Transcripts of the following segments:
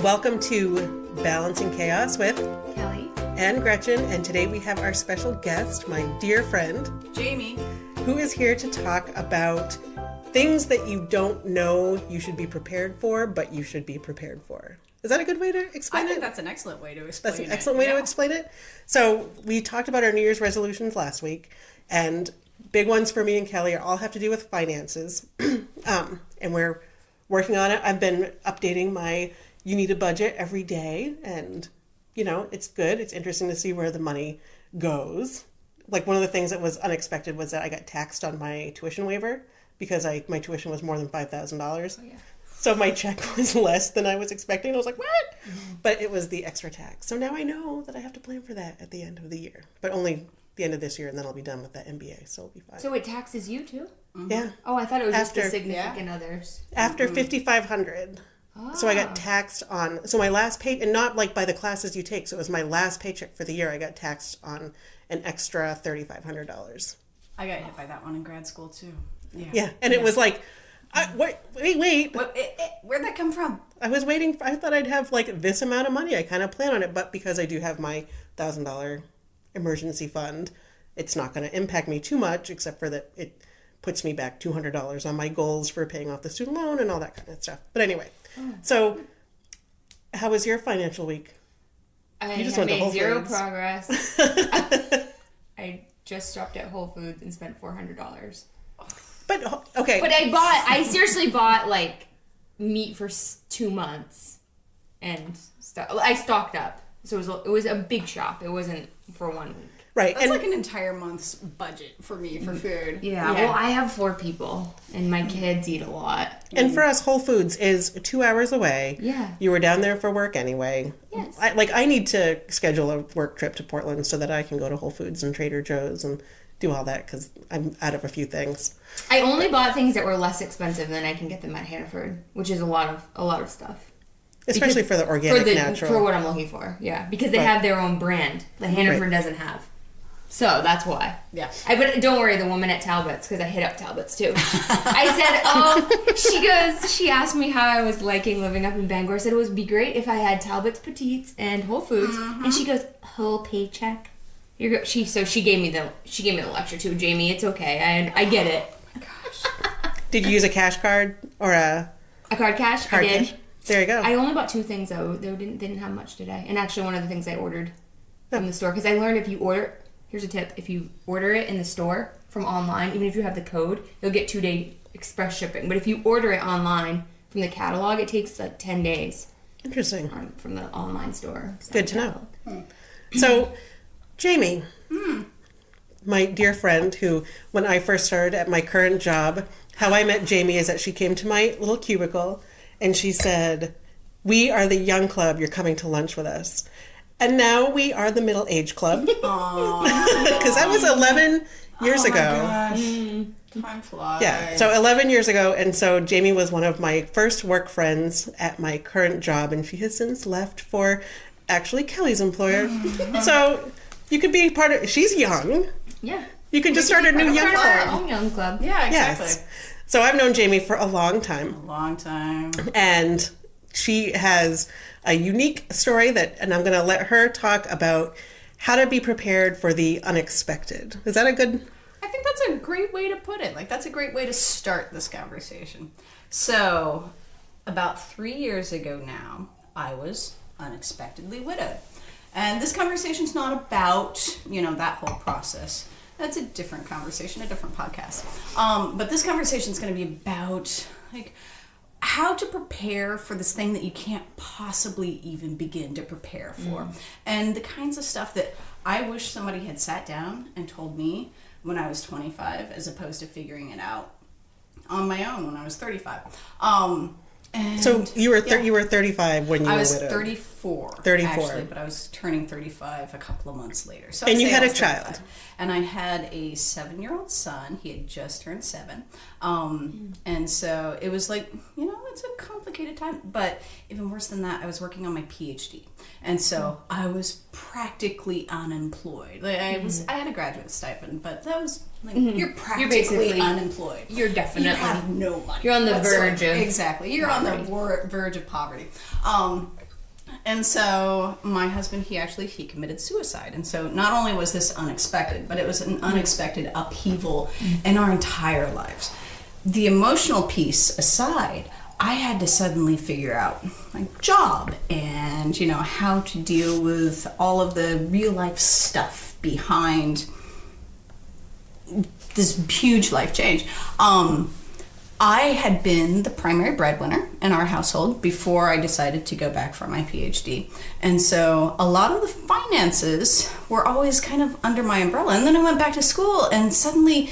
Welcome to Balancing Chaos with Kelley and Gretchen, and today we have our special guest, my dear friend, Jamie, who is here to talk about things that you don't know you should be prepared for, but you should be prepared for. Is that a good way to explain it? I think that's an excellent way to explain it. That's an excellent way to explain it. So we talked about our New Year's resolutions last week, and big ones for me and Kelley all have to do with finances, and we're working on it. I've been updating my You Need a Budget every day, and, you know, it's good. It's interesting to see where the money goes. Like, one of the things that was unexpected was that I got taxed on my tuition waiver because my tuition was more than $5,000. Oh, yeah. So my check was less than I was expecting. I was like, what? Mm-hmm. But it was the extra tax. So now I know that I have to plan for that at the end of the year. But only the end of this year, and then I'll be done with that MBA, so it'll be fine. So it taxes you too? Mm-hmm. Yeah. Oh, I thought it was just the significant others. After $5,500. Oh. So I got taxed on, so my last pay, and not like by the classes you take, so it was my last paycheck for the year, I got taxed on an extra $3,500. I got hit by that one in grad school too. Yeah, and it was like, wait. Where'd that come from? I was waiting, I thought I'd have like this amount of money. I kind of plan on it, but because I do have my $1,000 emergency fund, it's not going to impact me too much, except for that it puts me back $200 on my goals for paying off the student loan and all that kind of stuff. But anyway, so how was your financial week? I made zero progress. I just stopped at Whole Foods and spent $400. But, okay. But I seriously bought, like, meat for 2 months. And I stocked up. So it was a big shop. It wasn't for 1 week. Right. That's like an entire month's budget for me for food. Yeah, well, I have 4 people, and my kids eat a lot. And for us, Whole Foods is 2 hours away. Yeah. You were down there for work anyway. Yes. I need to schedule a work trip to Portland so that I can go to Whole Foods and Trader Joe's and do all that, because I'm out of a few things. I only bought things that were less expensive than I can get them at Hannaford, which is a lot of stuff. Especially for the organic, natural. For what I'm looking for, yeah. Because they have their own brand that Hannaford doesn't have. So that's why. Yeah. But don't worry, the woman at Talbot's, because I hit up Talbot's too. I said, she asked me how I was liking living up in Bangor. I said it would be great if I had Talbot's Petites and Whole Foods. Mm-hmm. And she goes, whole paycheck. She gave me the lecture too, Jamie. It's okay. I get it. Oh my gosh. Did you use a cash card or a card cash? I did. Cash? There you go. I only bought 2 things though. They didn't have much today. And actually, one of the things I ordered from the store, because I learned if you order. Here's a tip. If you order it in the store from online, even if you have the code, you'll get 2-day express shipping. But if you order it online from the catalog, it takes like 10 days. Interesting. From the online store. Good to know. So, Jamie, my dear friend who, when I first started at my current job, how I met Jamie is that she came to my little cubicle and she said, "We are the young club. You're coming to lunch with us." And now we are the middle age club. Because that was 11 years ago. Oh my gosh. Time flies. Yeah, so 11 years ago. And so Jamie was one of my first work friends at my current job. And she has since left for actually Kelley's employer. So you could be part of, she's young. Yeah. You could just start a new young club. Our own young club. Yeah, exactly. Yes. So I've known Jamie for a long time. A long time. And she has a unique story and I'm going to let her talk about how to be prepared for the unexpected. Is that a good? I think that's a great way to put it. Like, that's a great way to start this conversation. So, about 3 years ago now, I was unexpectedly widowed. And this conversation's not about, that whole process. That's a different conversation, a different podcast. But this conversation's going to be about, like, how to prepare for this thing that you can't possibly even begin to prepare for. And the kinds of stuff that I wish somebody had sat down and told me when I was 25, as opposed to figuring it out on my own when I was 35. So you were 35 when you were widowed. I was 34. 34. Actually, but I was turning 35 a couple of months later. So and you had a 35. child. And I had a 7-year-old son. He had just turned 7. And so it was like, it's a complicated time. But even worse than that, I was working on my PhD. And so I was practically unemployed. Like I had a graduate stipend, but that was like, you're practically unemployed. You're definitely. You have no money. You're on the verge of. Exactly. You're on the verge of poverty. And so my husband, he committed suicide. And so not only was this unexpected, but it was an unexpected upheaval in our entire lives. The emotional piece aside, I had to suddenly figure out my job and, how to deal with all of the real life stuff behind this huge life change. I had been the primary breadwinner in our household before I decided to go back for my PhD. And so a lot of the finances were always kind of under my umbrella. And then I went back to school and suddenly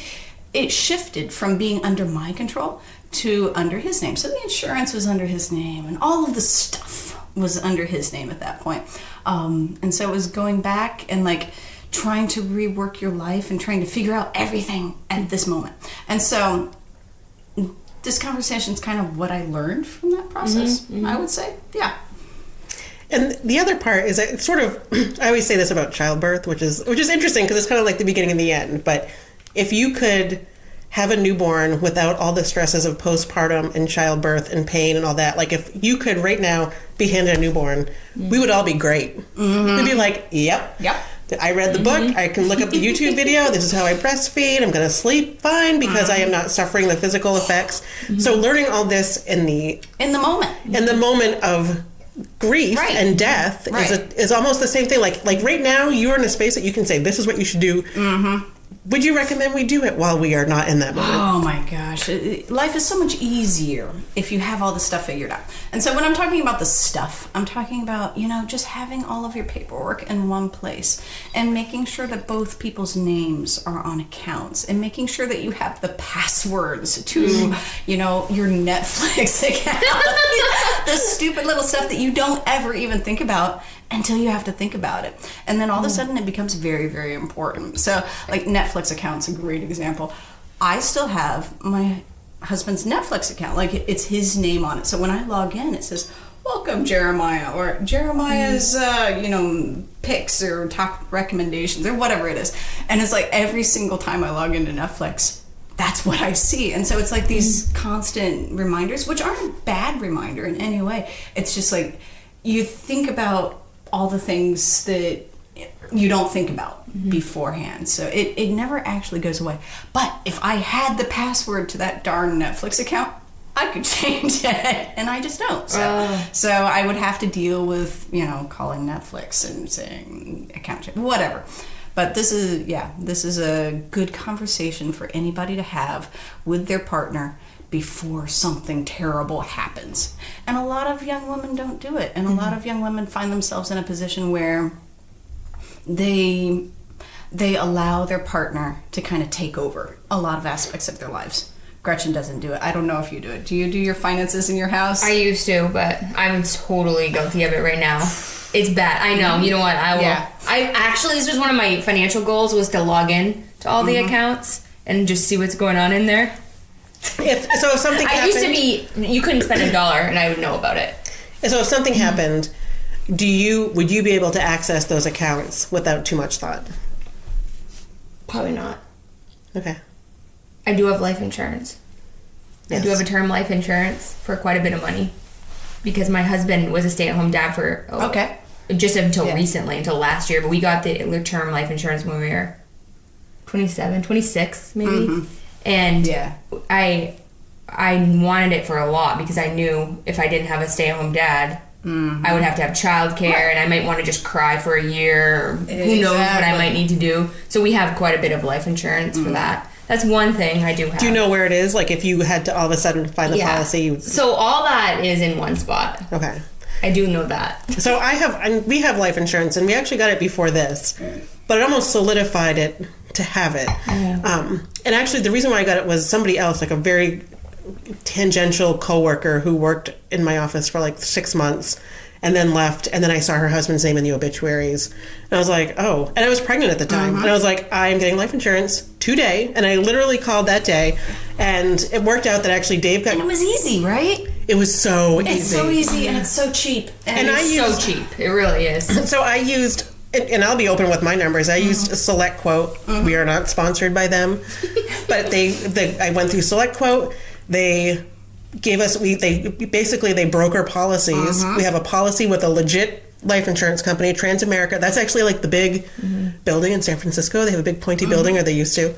it shifted from being under my control to under his name. So the insurance was under his name and all of the stuff was under his name at that point. And so it was going back and trying to rework your life and trying to figure out everything at this moment. And so this conversation is kind of what I learned from that process, I would say. Yeah. And the other part is that it's sort of, I always say this about childbirth, which is interesting because it's kind of like the beginning and the end. But if you could have a newborn without all the stresses of postpartum and childbirth and pain and all that, if you could right now be handed a newborn, we would all be great. We'd be like, yep. I read the book. I can look up the YouTube video. This is how I breastfeed. I'm going to sleep fine because I am not suffering the physical effects. So learning all this in the moment of grief and death is almost the same thing. Like right now, you're in a space that you can say, this is what you should do. Would you recommend we do it while we are not in that moment? Oh my gosh. Life is so much easier if you have all the stuff figured out. And so when I'm talking about the stuff, I'm talking about, just having all of your paperwork in one place and making sure that both people's names are on accounts and making sure that you have the passwords to, your Netflix account. The stupid little stuff that you don't ever even think about until you have to think about it. And then all of a sudden it becomes very, very important. So Netflix account's a great example. I still have my husband's Netflix account. It's his name on it. So when I log in, it says, welcome Jeremiah, or Jeremiah's, picks or top recommendations or whatever it is. And it's every single time I log into Netflix, that's what I see. And so it's these constant reminders, which aren't a bad reminder in any way. It's just you think about all the things that you don't think about beforehand. So it never actually goes away. But if I had the password to that darn Netflix account, I could change it, and I just don't. So I would have to deal with, calling Netflix and saying account change, whatever. But this is a good conversation for anybody to have with their partner before something terrible happens. And a lot of young women don't do it. And a lot of young women find themselves in a position where they allow their partner to kind of take over a lot of aspects of their lives. Gretchen doesn't do it. I don't know if you do it. Do you do your finances in your house? I used to, but I'm totally guilty of it right now. It's bad. I know. You know what? I will. Yeah. This was one of my financial goals, was to log in to all the accounts and just see what's going on in there. If something happened, used to be, you couldn't spend $1 and I would know about it. So if something happened, would you be able to access those accounts without too much thought? Probably not. Okay. I do have life insurance. Yes. I do have a term life insurance for quite a bit of money because my husband was a stay-at-home dad for just until recently, until last year. But we got the term life insurance when we were 27, 26 maybe. And I wanted it for a lot because I knew if I didn't have a stay-at-home dad, I would have to have childcare, and I might want to just cry for a year. Or who knows what I might need to do. So we have quite a bit of life insurance for that. That's one thing I do have. Do you know where it is? If you had to all of a sudden find the policy. So all that is in one spot. Okay. I do know that. So we have life insurance, and we actually got it before this, but it almost solidified it to have it. And actually, the reason why I got it was somebody else, a very tangential coworker who worked in my office for 6 months and then left, and then I saw her husband's name in the obituaries, and I was like, oh, and I was pregnant at the time, and I was like, I am getting life insurance today, and I literally called that day, and it worked out that actually Dave got... And it was easy, right? It was so easy. It's so easy, and it's so cheap. And it's so cheap. It really is. So I used... And I'll be open with my numbers. I used Select Quote. We are not sponsored by them, but I went through Select Quote. They gave us, they broker policies. We have a policy with a legit life insurance company, TransAmerica. That's actually like the big building in San Francisco. They have a big pointy building, or they used to.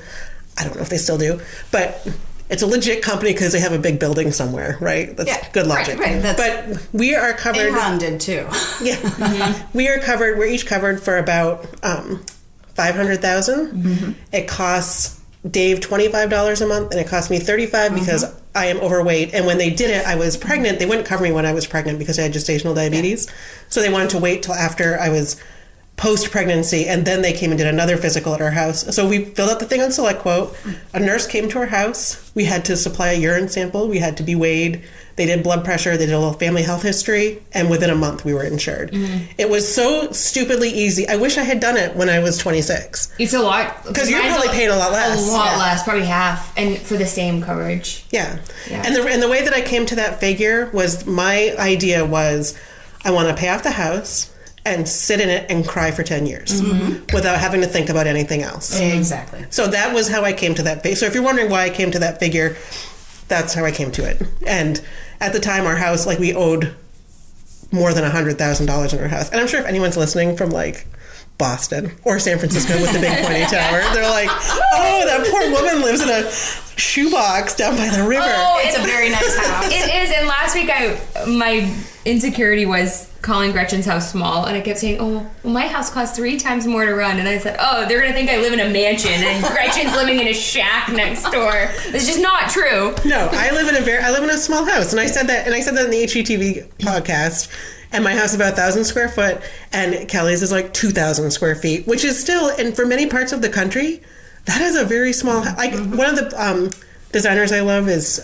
I don't know if they still do, but it's a legit company because they have a big building somewhere, right? That's good logic. Right. But we are covered. Enron did too. We are covered. We're each covered for about $500,000. It costs Dave $25 a month, and it cost me $35 because I am overweight. And when they did it, I was pregnant. They wouldn't cover me when I was pregnant because I had gestational diabetes. So they wanted to wait till after I was post-pregnancy, and then they came and did another physical at our house. So we filled out the thing on SelectQuote. A nurse came to our house. We had to supply a urine sample. We had to be weighed. They did blood pressure. They did a little family health history. And within a month, we were insured. It was so stupidly easy. I wish I had done it when I was 26. It's a lot. Because you're probably paying a lot less. A lot less, probably half, and for the same coverage. Yeah. And the way that I came to that figure was, my idea was, I want to pay off the house and sit in it and cry for 10 years without having to think about anything else. Exactly. So that was how I came to that figure. So if you're wondering why I came to that figure, that's how I came to it. And at the time, our house, like, we owed more than $100,000 in our house. And I'm sure if anyone's listening from, like, Boston or San Francisco with the big pointy tower, they're like, oh, that poor woman lives in a shoebox down by the river. Oh, It's a very nice house. It is, and last week my insecurity was calling Gretchen's house small, and I kept saying, oh, well, my house costs 3 times more to run, and I said, oh, they're gonna think I live in a mansion and Gretchen's living in a shack next door. It's just not true. No, I live in a small house, and I said that in the HGTV podcast. And my house is about 1,000 square foot, and Kelley's is like 2,000 square feet, which is still, and for many parts of the country, that is a very small. Like, one of the designers I love is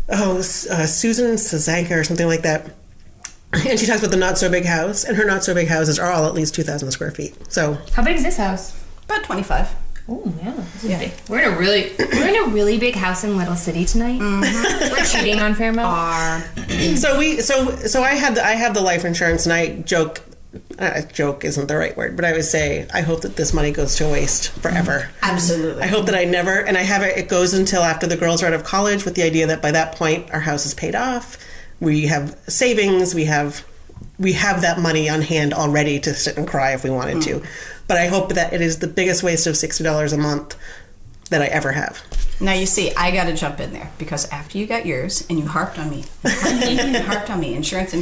Susanka or something like that. And she talks about the not so big house, and her not so big houses are all at least 2,000 square feet. So how big is this house? About 25. Oh yeah, this is big. We're in a really big house in Little City tonight. We're cheating on Fairmount. So I have the life insurance, and I joke. Joke isn't the right word, but I would say I hope that this money goes to waste forever. Absolutely. I hope that I never, and I have it. It goes until after the girls are out of college, with the idea that by that point our house is paid off. We have savings. We have that money on hand already to sit and cry if we wanted to. But I hope that it is the biggest waste of $60 a month that I ever have. Now, you see, I got to jump in there, because after you got yours and you harped on me, insurance.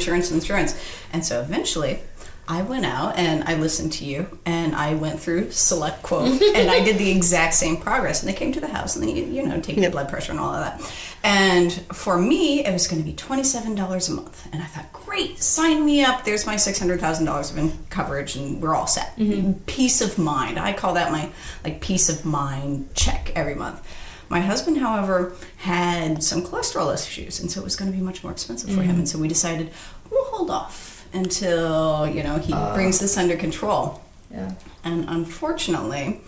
And so eventually I went out and I listened to you, and I went through SelectQuote, and I did the exact same progress. And they came to the house, and then take your blood pressure and all of that. And for me, it was going to be $27 a month. And I thought, great, sign me up. There's my $600,000 of coverage, and we're all set. Peace of mind. I call that my peace of mind check every month. My husband, however, had some cholesterol issues, and so it was going to be much more expensive for him. And so we decided, we'll hold off until, he brings this under control. Yeah. And unfortunately,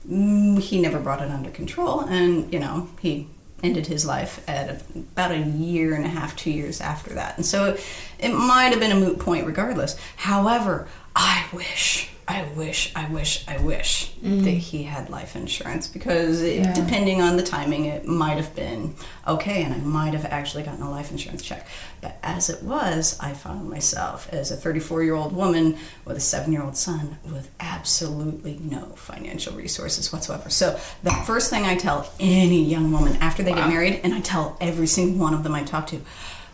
he never brought it under control, and, he ended his life at about 1.5 years, 2 years after that. And so it might have been a moot point regardless. However, I wish that he had life insurance, because depending on the timing, it might have been okay, and I might have actually gotten a life insurance check. But as it was, I found myself as a 34-year-old woman with a 7-year-old son with absolutely no financial resources whatsoever. So the first thing I tell any young woman after they get married, and I tell every single one of them I talk to,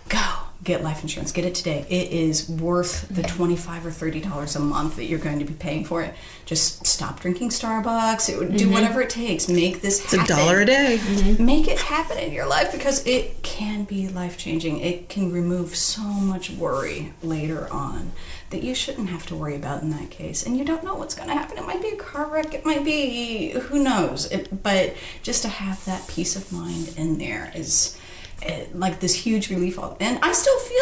go get life insurance. Get it today. It is worth the $25 or $30 a month that you're going to be paying for it. Just stop drinking Starbucks. It would do whatever it takes. Make this happen. It's $1 a day. Make it happen in your life, because it can be life-changing. It can remove so much worry later on that you shouldn't have to worry about in that case. And you don't know what's going to happen. It might be a car wreck. It might be, who knows. But just to have that peace of mind in there is like this huge relief. And I still feel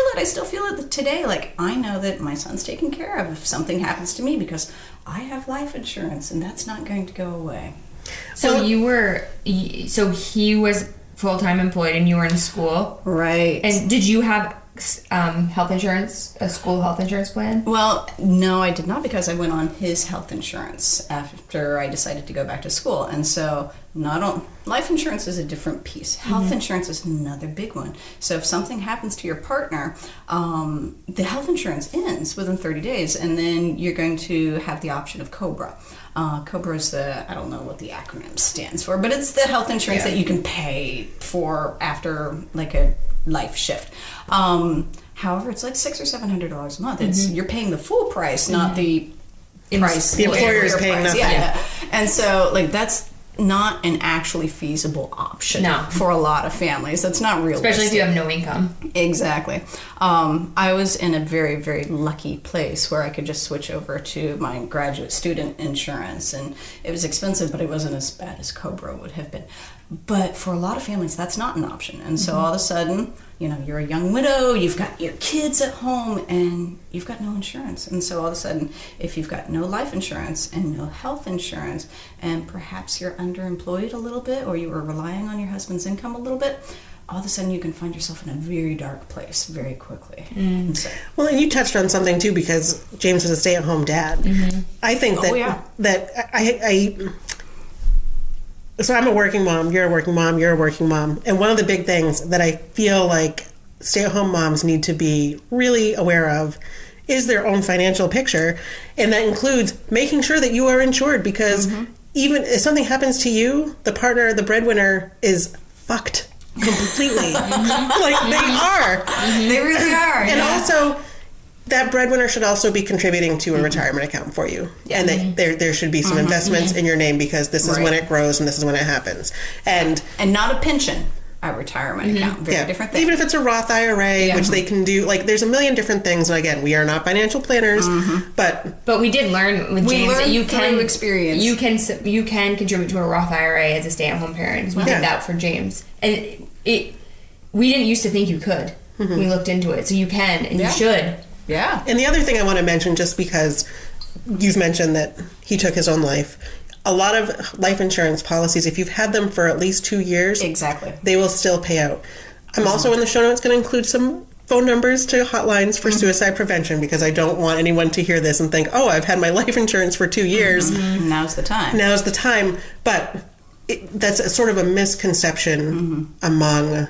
it today. Like, I know that my son's taken care of if something happens to me, because I have life insurance, and that's not going to go away. So he was full-time employed, and you were in school, right? And did you have health insurance, a school health insurance plan? Well, no, I did not, because I went on his health insurance after I decided to go back to school. And so life insurance is a different piece. Health insurance is another big one. So if something happens to your partner, the health insurance ends within 30 days, and then you're going to have the option of COBRA. COBRA is I don't know what the acronym stands for, but it's the health insurance that you can pay for after like a life shift. However, it's like $600 or $700 a month. You're paying the full price, not the price. The employer is paying nothing. Yeah. And so like that's not an actually feasible option for a lot of families. That's not realistic. Especially if you have no income. Exactly. I was in a very, very lucky place where I could just switch over to my graduate student insurance, and it was expensive, but it wasn't as bad as COBRA would have been. But for a lot of families, that's not an option. And so all of a sudden, you're a young widow, you've got your kids at home, and you've got no insurance. And so all of a sudden, if you've got no life insurance and no health insurance, and perhaps you're underemployed a little bit, or you were relying on your husband's income a little bit, all of a sudden you can find yourself in a very dark place very quickly. So, well, and you touched on something too, because James was a stay-at-home dad. I think so I'm a working mom, you're a working mom, you're a working mom. And one of the big things that I feel like stay-at-home moms need to be really aware of is their own financial picture. And that includes making sure that you are insured, because even if something happens to you, the partner, the breadwinner, is fucked completely. Like they are. They really are. And also, that breadwinner should also be contributing to a retirement account for you. And that there should be some investments in your name, because this is when it grows and this is when it happens. And not a pension, a retirement account. Very different thing. Even if it's a Roth IRA, which they can do, like there's a million different things. And again, we are not financial planners, but we did learn with James that you can experience. You can contribute to a Roth IRA as a stay-at-home parent, because we did that for James. And we didn't used to think you could. We looked into it. So you can, and you should. Yeah. And the other thing I want to mention, just because you've mentioned that he took his own life, a lot of life insurance policies, if you've had them for at least 2 years, they will still pay out. I'm also in the show notes going to include some phone numbers to hotlines for suicide prevention, because I don't want anyone to hear this and think, oh, I've had my life insurance for 2 years. Now's the time. Now's the time. But that's a sort of a misconception among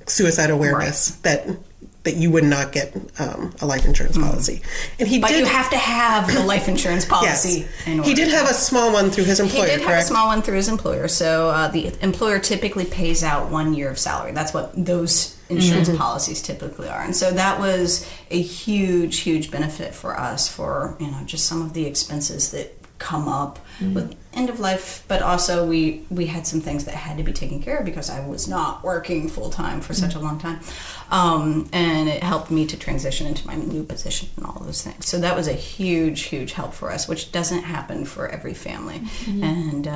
suicide awareness that you would not get a life insurance policy. And you have to have the life insurance policy. Yes. He did have a small one through his employer, He did have a small one through his employer. So the employer typically pays out 1 year of salary. That's what those insurance policies typically are. And so that was a huge, huge benefit for us for, just some of the expenses that come up with end of life, but also we had some things that had to be taken care of because I was not working full time for such a long time, and it helped me to transition into my new position and all of those things. So that was a huge, huge help for us, which doesn't happen for every family, and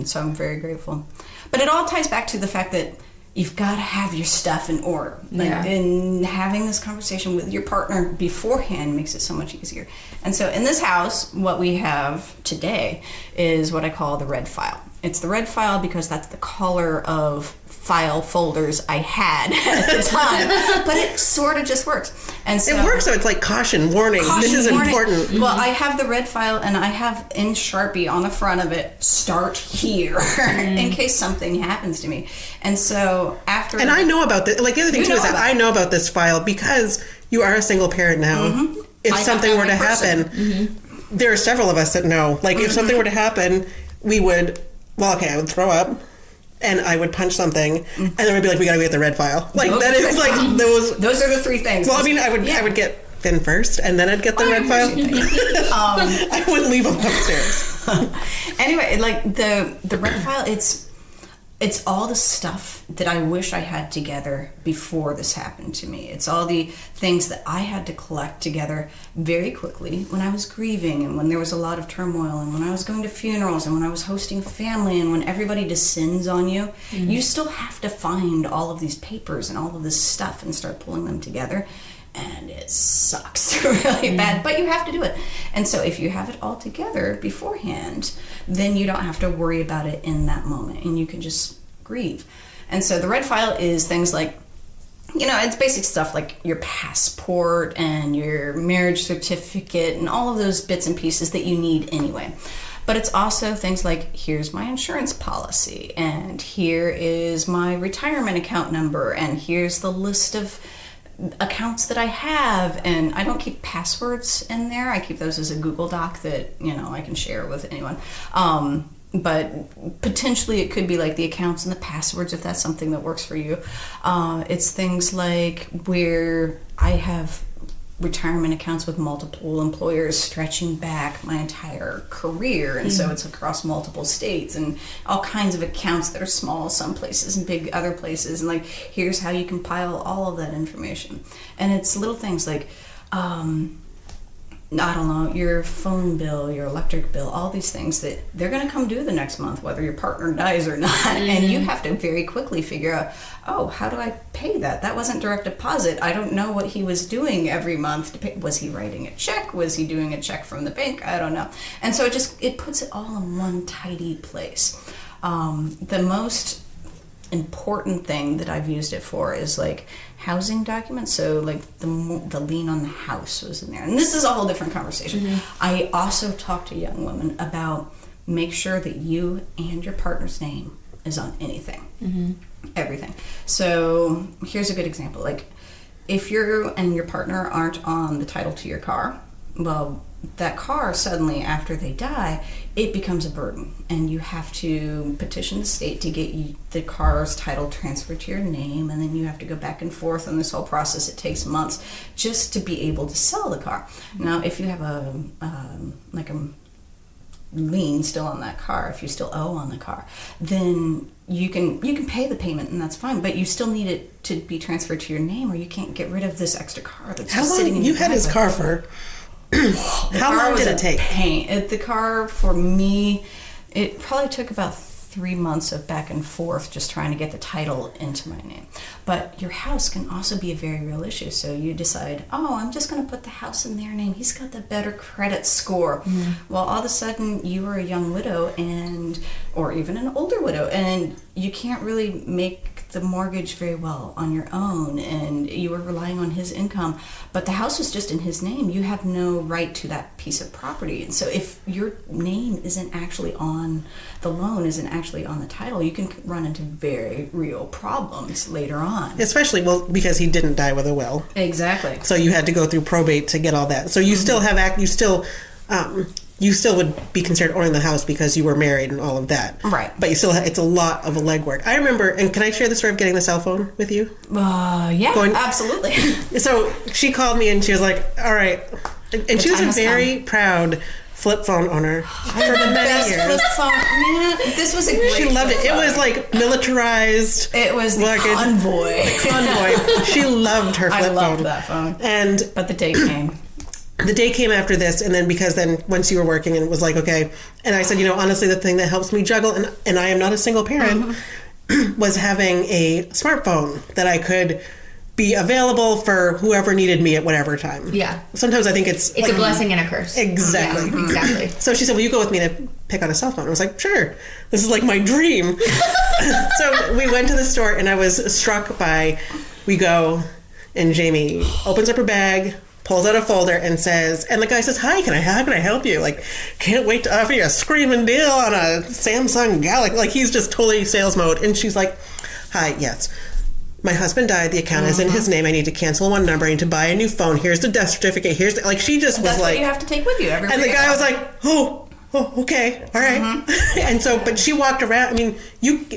so I'm very grateful. But it all ties back to the fact that you've got to have your stuff in order. And having this conversation with your partner beforehand makes it so much easier. And so in this house, what we have today is what I call the red file. It's the red file because that's the color of file folders I had at the time, but it sort of just works. And so it works, so it's like caution, warning, this is important. Well, I have the red file, and I have in Sharpie on the front of it, start here, in case something happens to me. And so after... And I know about this, like the other thing too is that I know about this file because you are a single parent now. If something were to happen, there are several of us that know, like if something were to happen, we would, I would throw up. And I would punch something, and then we'd be like, "We gotta get the red file." Like that is like those. Those are the three things. Well, I mean, I would get Finn first, and then I'd get the red file. I wouldn't leave them upstairs. Anyway, like the red file, it's all the stuff that I wish I had together before this happened to me. It's all the things that I had to collect together very quickly when I was grieving, and when there was a lot of turmoil, and when I was going to funerals, and when I was hosting family, and when everybody descends on you. You still have to find all of these papers and all of this stuff and start pulling them together. And it sucks really bad, but you have to do it. And so if you have it all together beforehand, then you don't have to worry about it in that moment, and you can just grieve. And so the red file is things like, it's basic stuff like your passport and your marriage certificate and all of those bits and pieces that you need anyway. But it's also things like, here's my insurance policy, and here is my retirement account number, and here's the list of accounts that I have. And I don't keep passwords in there. I keep those as a Google Doc that, I can share with anyone. But potentially it could be like the accounts and the passwords if that's something that works for you. It's things like where I have retirement accounts with multiple employers stretching back my entire career, and so it's across multiple states, and all kinds of accounts that are small some places and big other places, and like here's how you compile all of that information. And it's little things like I don't know, your phone bill, your electric bill, all these things that they're going to come due the next month, whether your partner dies or not. And you have to very quickly figure out, how do I pay that? That wasn't direct deposit. I don't know what he was doing every month to pay. Was he writing a check? Was he doing a check from the bank? I don't know. And so it puts it all in one tidy place. The most important thing that I've used it for is like housing documents. So like the lien on the house was in there, and this is a whole different conversation. I also talk to young women about make sure that you and your partner's name is on anything, everything. So here's a good example. Like if you and your partner aren't on the title to your car, well, that car suddenly after they die, it becomes a burden, and you have to petition the state to get the car's title transferred to your name, and then you have to go back and forth on this whole process. It takes months just to be able to sell the car. Now if you have a lien still on that car, if you still owe on the car, then you can pay the payment, and that's fine, but you still need it to be transferred to your name, or you can't get rid of this extra car that's just sitting in your driveway. You had his car for how long did it take? The car for me, it probably took about 3 months of back and forth just trying to get the title into my name. But your house can also be a very real issue. So you decide, I'm just going to put the house in their name. He's got the better credit score. Well, all of a sudden you were a young widow or even an older widow, and you can't really make the mortgage very well on your own, and you were relying on his income, but the house was just in his name. You have no right to that piece of property. And so if your name isn't actually on the loan, isn't actually on the title, you can run into very real problems later on. Especially, because he didn't die with a will. Exactly. So you had to go through probate to get all that. So you still have you still would be considered owning the house because you were married and all of that. Right. But you still it's a lot of legwork. I remember, and can I share the story of getting the cell phone with you? Yeah, absolutely. So she called me and she was like, all right. And she was a very proud flip phone owner for many years. Flip phone. Man, this was a great She loved it. It was like militarized. It was the convoy. Convoy. She loved her flip phone. I loved that phone. But the day came. The day came after this, and then once you were working, and it was like, okay. And I said, honestly, the thing that helps me juggle, and I am not a single parent, was having a smartphone that I could be available for whoever needed me at whatever time. Yeah. Sometimes I think it's a blessing and a curse. Exactly. Yeah, exactly. So she said, will you go with me to pick out a cell phone? I was like, sure. This is like my dream. So we went to the store, and I was struck by, we go, and Jamie opens up her bag, pulls out a folder and says, and the guy says, hi, how can I help you? Like, can't wait to offer you a screaming deal on a Samsung Galaxy. Like, he's just totally sales mode. And she's like, hi, yes. My husband died. The account is in his name. I need to cancel one number. I need to buy a new phone. Here's the death certificate. She just was That's like... what you have to take with you everywhere. And the guy was like, oh, okay, all right. And so, but she walked around. I mean,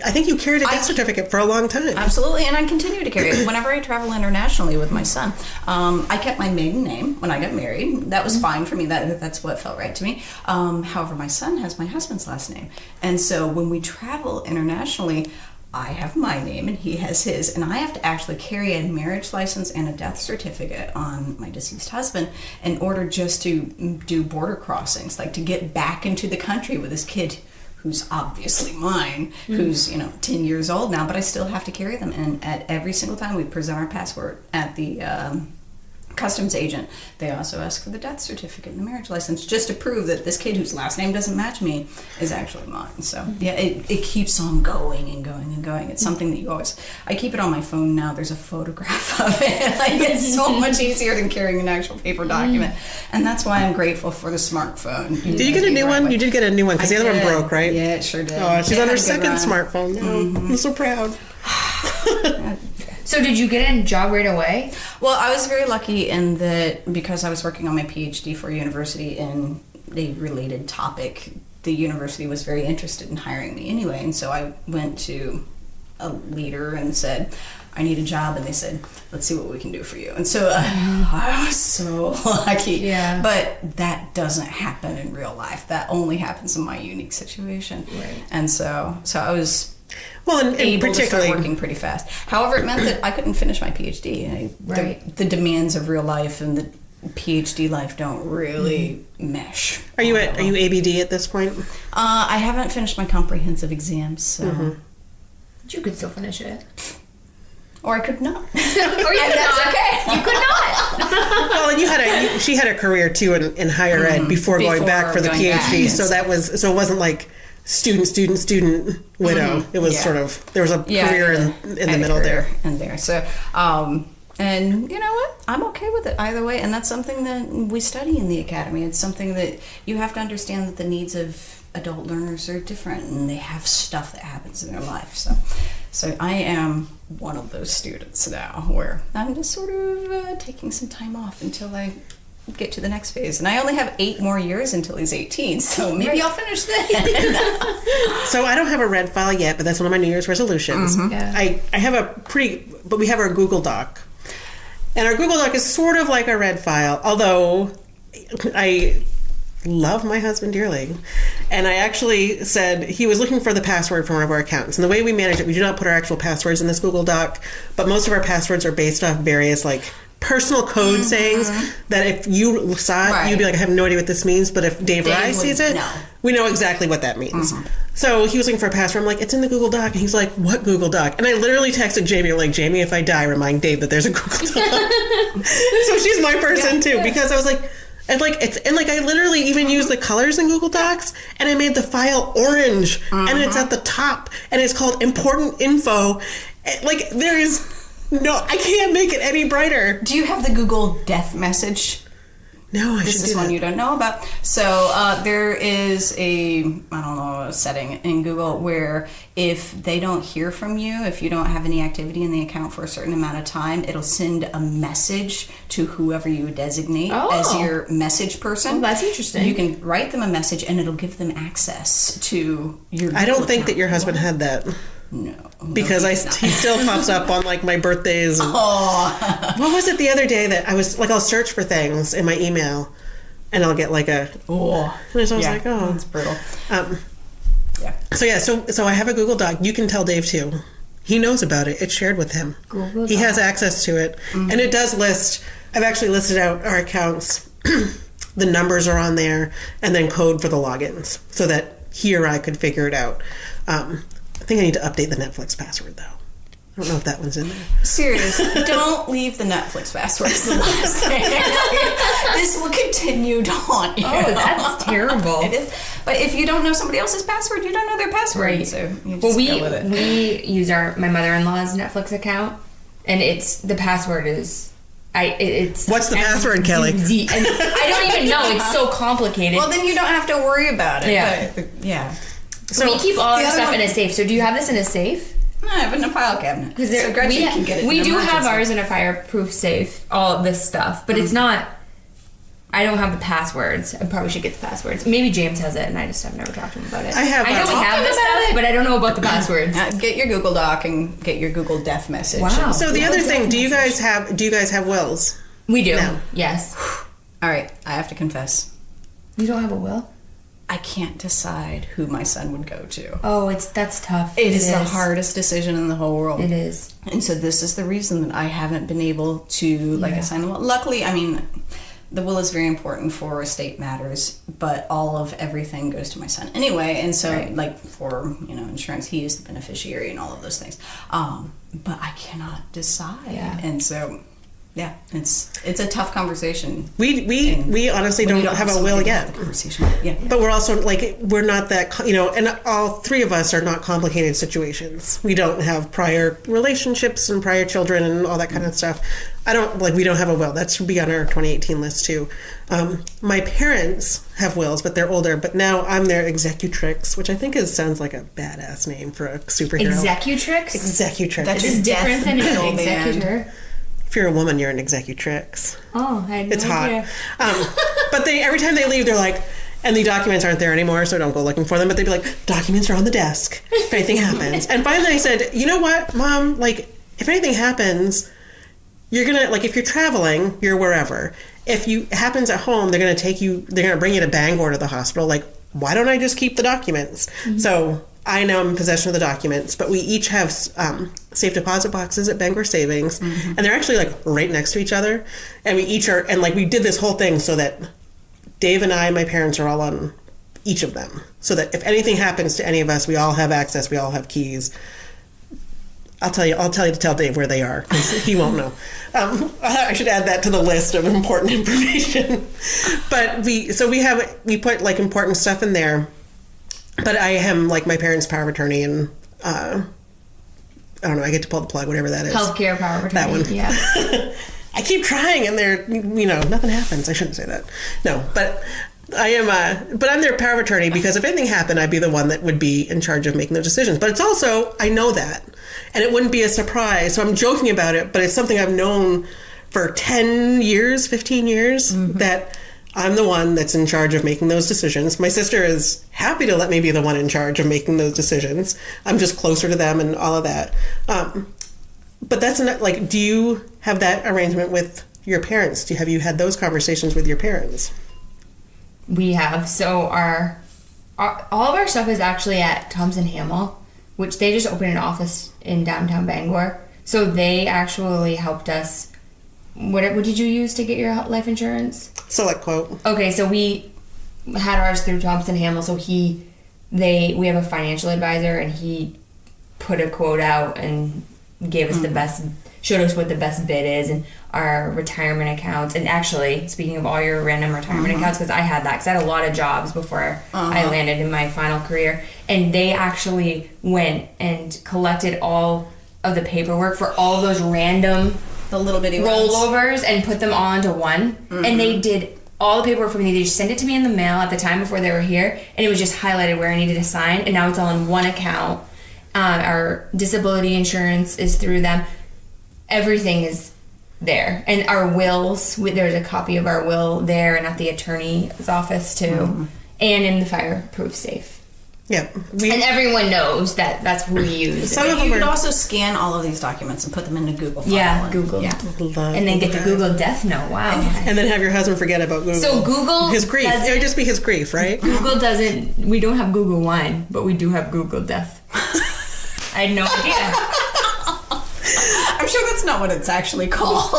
I think you carried a death certificate for a long time. Absolutely, and I continue to carry it. Whenever I travel internationally with my son, I kept my maiden name when I got married. That was fine for me. That's what felt right to me. However, my son has my husband's last name. And so when we travel internationally, I have my name and he has his, and I have to actually carry a marriage license and a death certificate on my deceased husband in order just to do border crossings, like to get back into the country with this kid who's obviously mine, who's 10 years old now, but I still have to carry them. And at every single time we present our passport at the customs agent, they also ask for the death certificate and the marriage license just to prove that this kid whose last name doesn't match me is actually mine. So yeah, it keeps on going and going and going. It's something that you always, I keep it on my phone now. There's a photograph of it. Like, it's so much easier than carrying an actual paper document. And that's why I'm grateful for the smartphone. Did you get a new one? You did get a new one because the other one broke, right? Yeah, it sure did. Oh, she's on her second smartphone now. I'm so proud. So did you get a job right away? Well, I was very lucky in that because I was working on my PhD for a university in a related topic, the university was very interested in hiring me anyway. And so I went to a leader and said, I need a job. And they said, let's see what we can do for you. And so I was so lucky. Yeah. But that doesn't happen in real life. That only happens in my unique situation. Right. And so I was... Well, and able particularly to start working pretty fast. However, it meant that I couldn't finish my PhD. Right. The demands of real life and the PhD life don't really mesh. Are you ABD at this point? I haven't finished my comprehensive exams, so You could still finish it. or I could not. Or you could not. Okay. You could not. Well, and she had a career too in higher ed before going back for the going PhD. back, yes. So it wasn't like student widow. It was sort of, there was a career in the middle there. And there. So, and you know what? I'm okay with it either way. And that's something that we study in the academy. It's something that you have to understand that the needs of adult learners are different and they have stuff that happens in their life. So I am one of those students now where I'm just sort of taking some time off until I get to the next phase. And I only have 8 more years until he's 18, so maybe I'll finish that. So I don't have a red file yet, but that's one of my New Year's resolutions. Yeah. I have but we have our Google Doc. And our Google Doc is sort of like a red file, although I love my husband dearly. And I actually said he was looking for the password for one of our accounts. And the way we manage it, we do not put our actual passwords in this Google Doc, but most of our passwords are based off various personal code sayings that if you saw it, you'd be like, I have no idea what this means. But if Dave Rye sees it, we know exactly what that means. So he was looking for a password. I'm like, it's in the Google Doc. And he's like, what Google Doc? And I literally texted Jamie. I'm like, Jamie, if I die, remind Dave that there's a Google Doc. So she's my person too, because I was like, I literally even used the colors in Google Docs, and I made the file orange, and it's at the top, and it's called important info. There is no, I can't make it any brighter. Do you have the Google death message? No, This is one you don't know about. So there is a setting in Google where if they don't hear from you, if you don't have any activity in the account for a certain amount of time, it'll send a message to whoever you designate as your message person. Oh, that's interesting. You can write them a message and it'll give them access to your Google I don't think account. that your husband had that. No. Because he still pops up on my birthdays. And, what was it the other day that I was I'll search for things in my email and I'll get and I was like, that's brutal. So I have a Google Doc. You can tell Dave too. He knows about it. It's shared with him. He has access to it. And it does list, I've actually listed out our accounts. The numbers are on there and then code for the logins so that he or I could figure it out. I think I need to update the Netflix password, though. I don't know if that one's in there. Seriously, don't leave the Netflix password as the last thing. This will continue to haunt you. Oh, that's terrible. It is. But if you don't know somebody else's password, you don't know their password. Right. So you just go with it. We use my mother-in-law's Netflix account, and the password is... What's the password, Kelley? And I don't even know. It's so complicated. Well, then you don't have to worry about it. Yeah. But, yeah. So we keep all our stuff in a safe. So do you have this in a safe? No, I have it in a file cabinet. Because so Gretchen can get it. We do have ours in a fireproof safe, all of this stuff. But it's not... I don't have the passwords. I probably should get the passwords. Maybe James has it, and I just have never talked to him about it. I know we have this stuff, but I don't know about the passwords. Get your Google Doc and get your Google death message. Wow. So the other thing, do you guys have wills? We do. No. Yes. All right, I have to confess. You don't have a will? I can't decide who my son would go to. Oh, that's tough. It is the hardest decision in the whole world. It is. And so this is the reason that I haven't been able to assign the will. Luckily, I mean, the will is very important for estate matters, but all of everything goes to my son anyway. And so, for insurance, he is the beneficiary and all of those things. But I cannot decide, and so Yeah, it's a tough conversation. We honestly don't have a will yet. Conversation. Yeah. But we're also like, we're not that, and all three of us are not complicated situations. We don't have prior relationships and prior children and all that kind of stuff. We don't have a will. That should be on our 2018 list too. My parents have wills, but they're older. But now I'm their executrix, which I think sounds like a badass name for a superhero. Executrix? Executrix. That is different than an executor. If you're a woman, you're an executrix. Oh, I had no It's idea. hot. But every time they leave, they're like, and the documents aren't there anymore, so don't go looking for them. But they'd be like, documents are on the desk if anything happens. And finally I said, you know what, Mom? Like, if anything happens, you're going to, like, if you're traveling, you're wherever. If it happens at home, they're going to bring you to Bangor to the hospital. Like, why don't I just keep the documents? Mm-hmm. So I now am in possession of the documents, but we each have safe deposit boxes at Bangor Savings, and they're actually like right next to each other. And we each are, and like we did this whole thing so that Dave and I, my parents, are all on each of them, so that if anything happens to any of us, we all have access, we all have keys. I'll tell you to tell Dave where they are, because he won't know. I should add that to the list of important information. But we put like important stuff in there. But I am like my parents' power of attorney, and I don't know, I get to pull the plug, whatever that is. Healthcare power of attorney. That one. Yeah. I keep trying, and nothing happens. I shouldn't say that. No, but I'm their power of attorney, because if anything happened, I'd be the one that would be in charge of making those decisions. But it's also, I know that, and it wouldn't be a surprise. So I'm joking about it, but it's something I've known for 10 years, 15 years, that I'm the one that's in charge of making those decisions. My sister is happy to let me be the one in charge of making those decisions. I'm just closer to them and all of that. But that's not, like, do you have that arrangement with your parents? Have you had those conversations with your parents? We have. So all of our stuff is actually at Thompson Hamel, which they just opened an office in downtown Bangor. So they actually helped us. What did you use to get your life insurance? Select Quote. Okay, so we had ours through Thompson Hamel. So we have a financial advisor, and he put a quote out and gave us the best, showed us what the best bid is, and our retirement accounts. And actually, speaking of all your random retirement accounts, because I had that, because I had a lot of jobs before I landed in my final career, and they actually went and collected all of the paperwork for all those random the little bitty rollovers and put them all into one. And they did all the paperwork for me. They just sent it to me in the mail at the time before they were here, and it was just highlighted where I needed to sign, and now it's all in one account. Our disability insurance is through them. Everything is there. And our wills, there's a copy of our will there and at the attorney's office too, and in the fireproof safe. Yeah. And everyone knows that that's who we use. Some of them you could also scan all of these documents and put them into Google file. Yeah, Google. Yeah. And then get the Google Death Note. Wow. And then have your husband forget about Google. So Google... His grief. It would just be his grief, right? Google doesn't... We don't have Google Wine, but we do have Google Death. I had no idea. I'm sure that's not what it's actually called.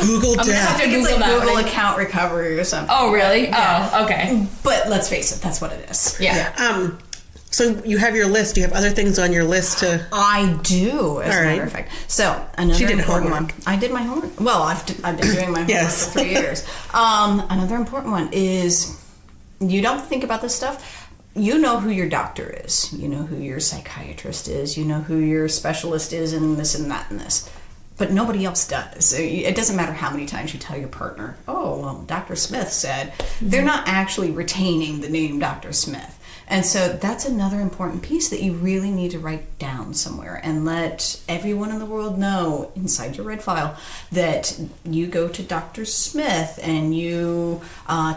Google Death. I think it's like Google account recovery or something. Oh, really? Yeah. Oh, okay. But let's face it, that's what it is. Yeah. So you have your list. Do you have other things on your list to... I do, as a matter of fact. So, another important one. I did my homework. Well, I've been doing my homework for 3 years. Another important one is, you don't think about this stuff. You know who your doctor is. You know who your psychiatrist is. You know who your specialist is, and this and that and this. But nobody else does. It doesn't matter how many times you tell your partner, oh, well, Dr. Smith said. They're not actually retaining the name Dr. Smith. And so that's another important piece that you really need to write down somewhere and let everyone in the world know inside your red file that you go to Dr. Smith and you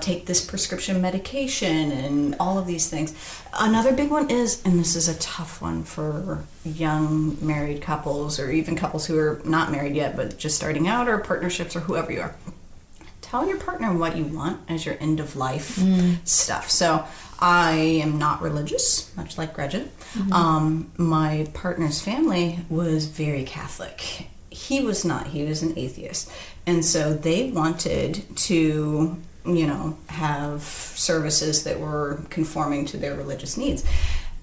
take this prescription medication and all of these things. Another big one is, and this is a tough one for young married couples or even couples who are not married yet but just starting out, or partnerships, or whoever you are. Tell your partner what you want as your end of life stuff. So I am not religious, much like Gretchen. My partner's family was very Catholic. He was not. He was an atheist. And so they wanted to, have services that were conforming to their religious needs.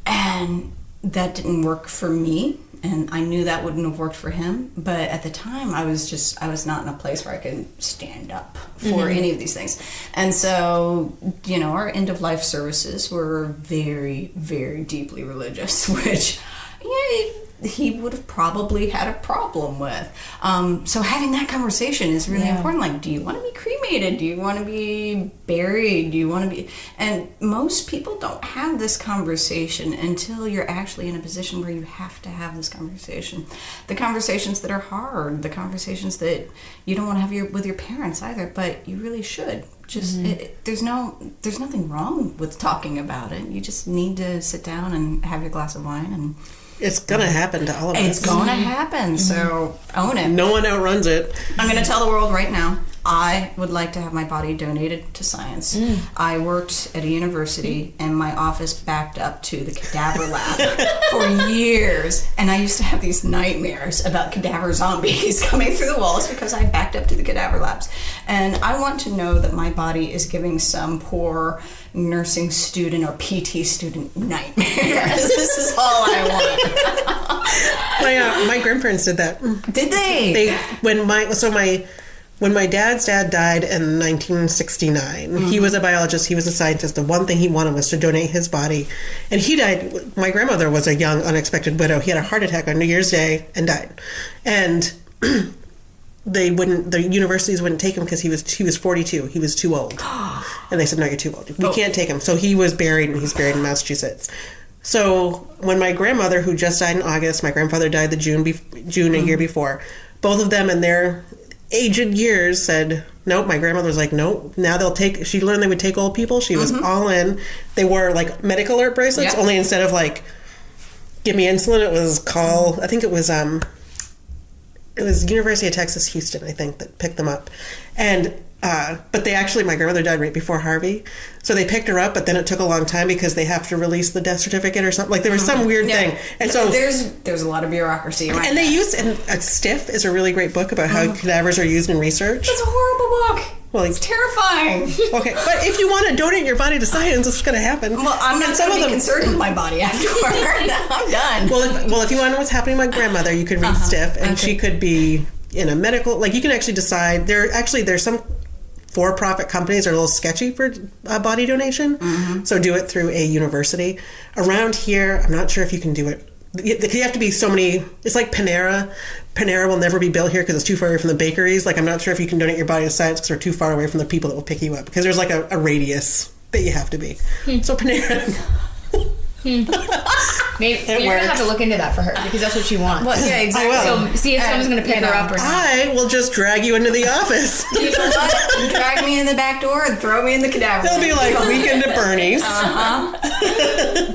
And that didn't work for me, and I knew that wouldn't have worked for him. But at the time, I was not in a place where I could stand up for any of these things. And so, our end of life services were very, very deeply religious, which he would have probably had a problem with. So having that conversation is really important. Like, do you want to be cremated? Do you want to be buried? Do you want to be... And most people don't have this conversation until you're actually in a position where you have to have this conversation. The conversations that are hard, the conversations that you don't want to have with your parents either, but you really should. Just there's nothing wrong with talking about it. You just need to sit down and have your glass of wine, and it's gonna happen to all of us. It's gonna happen, so own it. No one outruns it. I'm gonna tell the world right now, I would like to have my body donated to science. I worked at a university, and my office backed up to the cadaver lab for years, and I used to have these nightmares about cadaver zombies coming through the walls because I backed up to the cadaver labs. And I want to know that my body is giving some poor nursing student or PT student nightmares. This is all I want. My grandparents did that. Did they? When my dad's dad died in 1969, he was a biologist, he was a scientist. The one thing he wanted was to donate his body. And he died. My grandmother was a young, unexpected widow. He had a heart attack on New Year's Day and died. And the universities wouldn't take him because he was 42. He was too old. And they said, no, you're too old. We can't take him. So he was buried, and he's buried in Massachusetts. So when my grandmother, who just died in August, my grandfather died the June a year before, both of them in their aged years said, nope. My grandmother was like, nope. Now she learned they would take old people. She was all in. They wore like medical alert bracelets, only instead of like, give me insulin, it was I think it was University of Texas, Houston, I think, that picked them up. And, but my grandmother died right before Harvey. So they picked her up, but then it took a long time because they have to release the death certificate or something. Like there was some weird thing. And so there's a lot of bureaucracy around. And Stiff is a really great book about how cadavers are used in research. It's a horrible book. Well, it's terrifying. Okay, but if you want to donate your body to science, it's going to happen. Well, I'm not going to be concerned with my body afterward. I'm done. Well, if you want to know what's happening to my grandmother, you could read Stiff, and she could be in a medical. Like you can actually decide. There's some for-profit companies that are a little sketchy for body donation, so do it through a university. Around here, I'm not sure if you can do it. You have to be so many. It's like Panera. Panera will never be built here because it's too far away from the bakeries. Like I'm not sure if you can donate your body to science because we're too far away from the people that will pick you up because there's like a radius that you have to be. So Panera. Maybe you're gonna have to look into that for her because that's what she wants. Well, yeah, exactly. So see if someone's gonna pick her up or not. I will just drag you into the office. You know what? Drag me in the back door and throw me in the cadaver. It'll be like a weekend at Bernie's.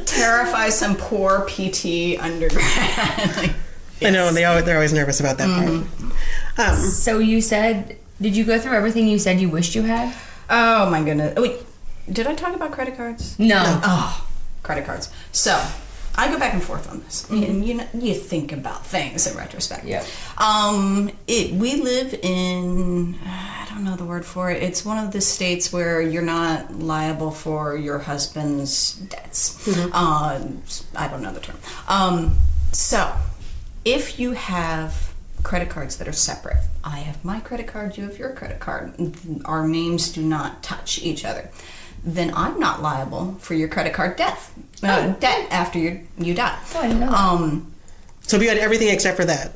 Terrify some poor PT undergrad. I know they're always nervous about that part. So you said, did you go through everything you said you wished you had? Oh my goodness! Wait, did I talk about credit cards? No. Oh. Credit cards. So I go back and forth on this. And you think about things in retrospect. Yeah. We live in, I don't know the word for it. It's one of the states where you're not liable for your husband's debts. I don't know the term. So if you have credit cards that are separate, I have my credit card, you have your credit card. Our names do not touch each other. Then I'm not liable for your credit card debt after you die. Oh, I didn't know. So we had everything except for that.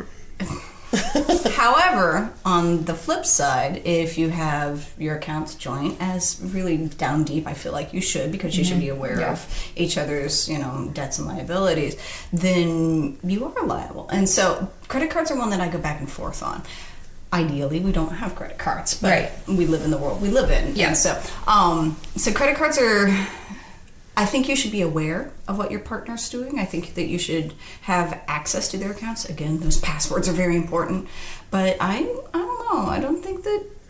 However, on the flip side, if you have your accounts joint, as really down deep, I feel like you should, because you should be aware of each other's, debts and liabilities, then you are liable. And so credit cards are one that I go back and forth on. Ideally, we don't have credit cards, but we live in the world we live in. Yeah. And so credit cards I think you should be aware of what your partner's doing. I think that you should have access to their accounts. Again, those passwords are very important. But I don't know.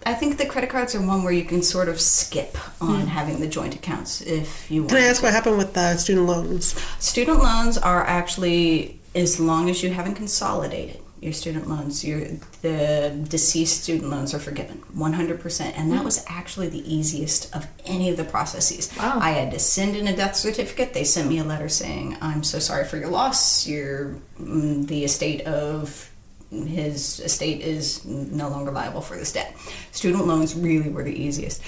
I think the credit cards are one where you can sort of skip on having the joint accounts if you want. Can I ask what happened with student loans? Student loans are actually, as long as you haven't consolidated, your student loans, the deceased student loans are forgiven 100%. And that was actually the easiest of any of the processes. Wow. I had to send in a death certificate. They sent me a letter saying, I'm so sorry for your loss. The estate of his estate is no longer liable for this debt. Student loans really were the easiest.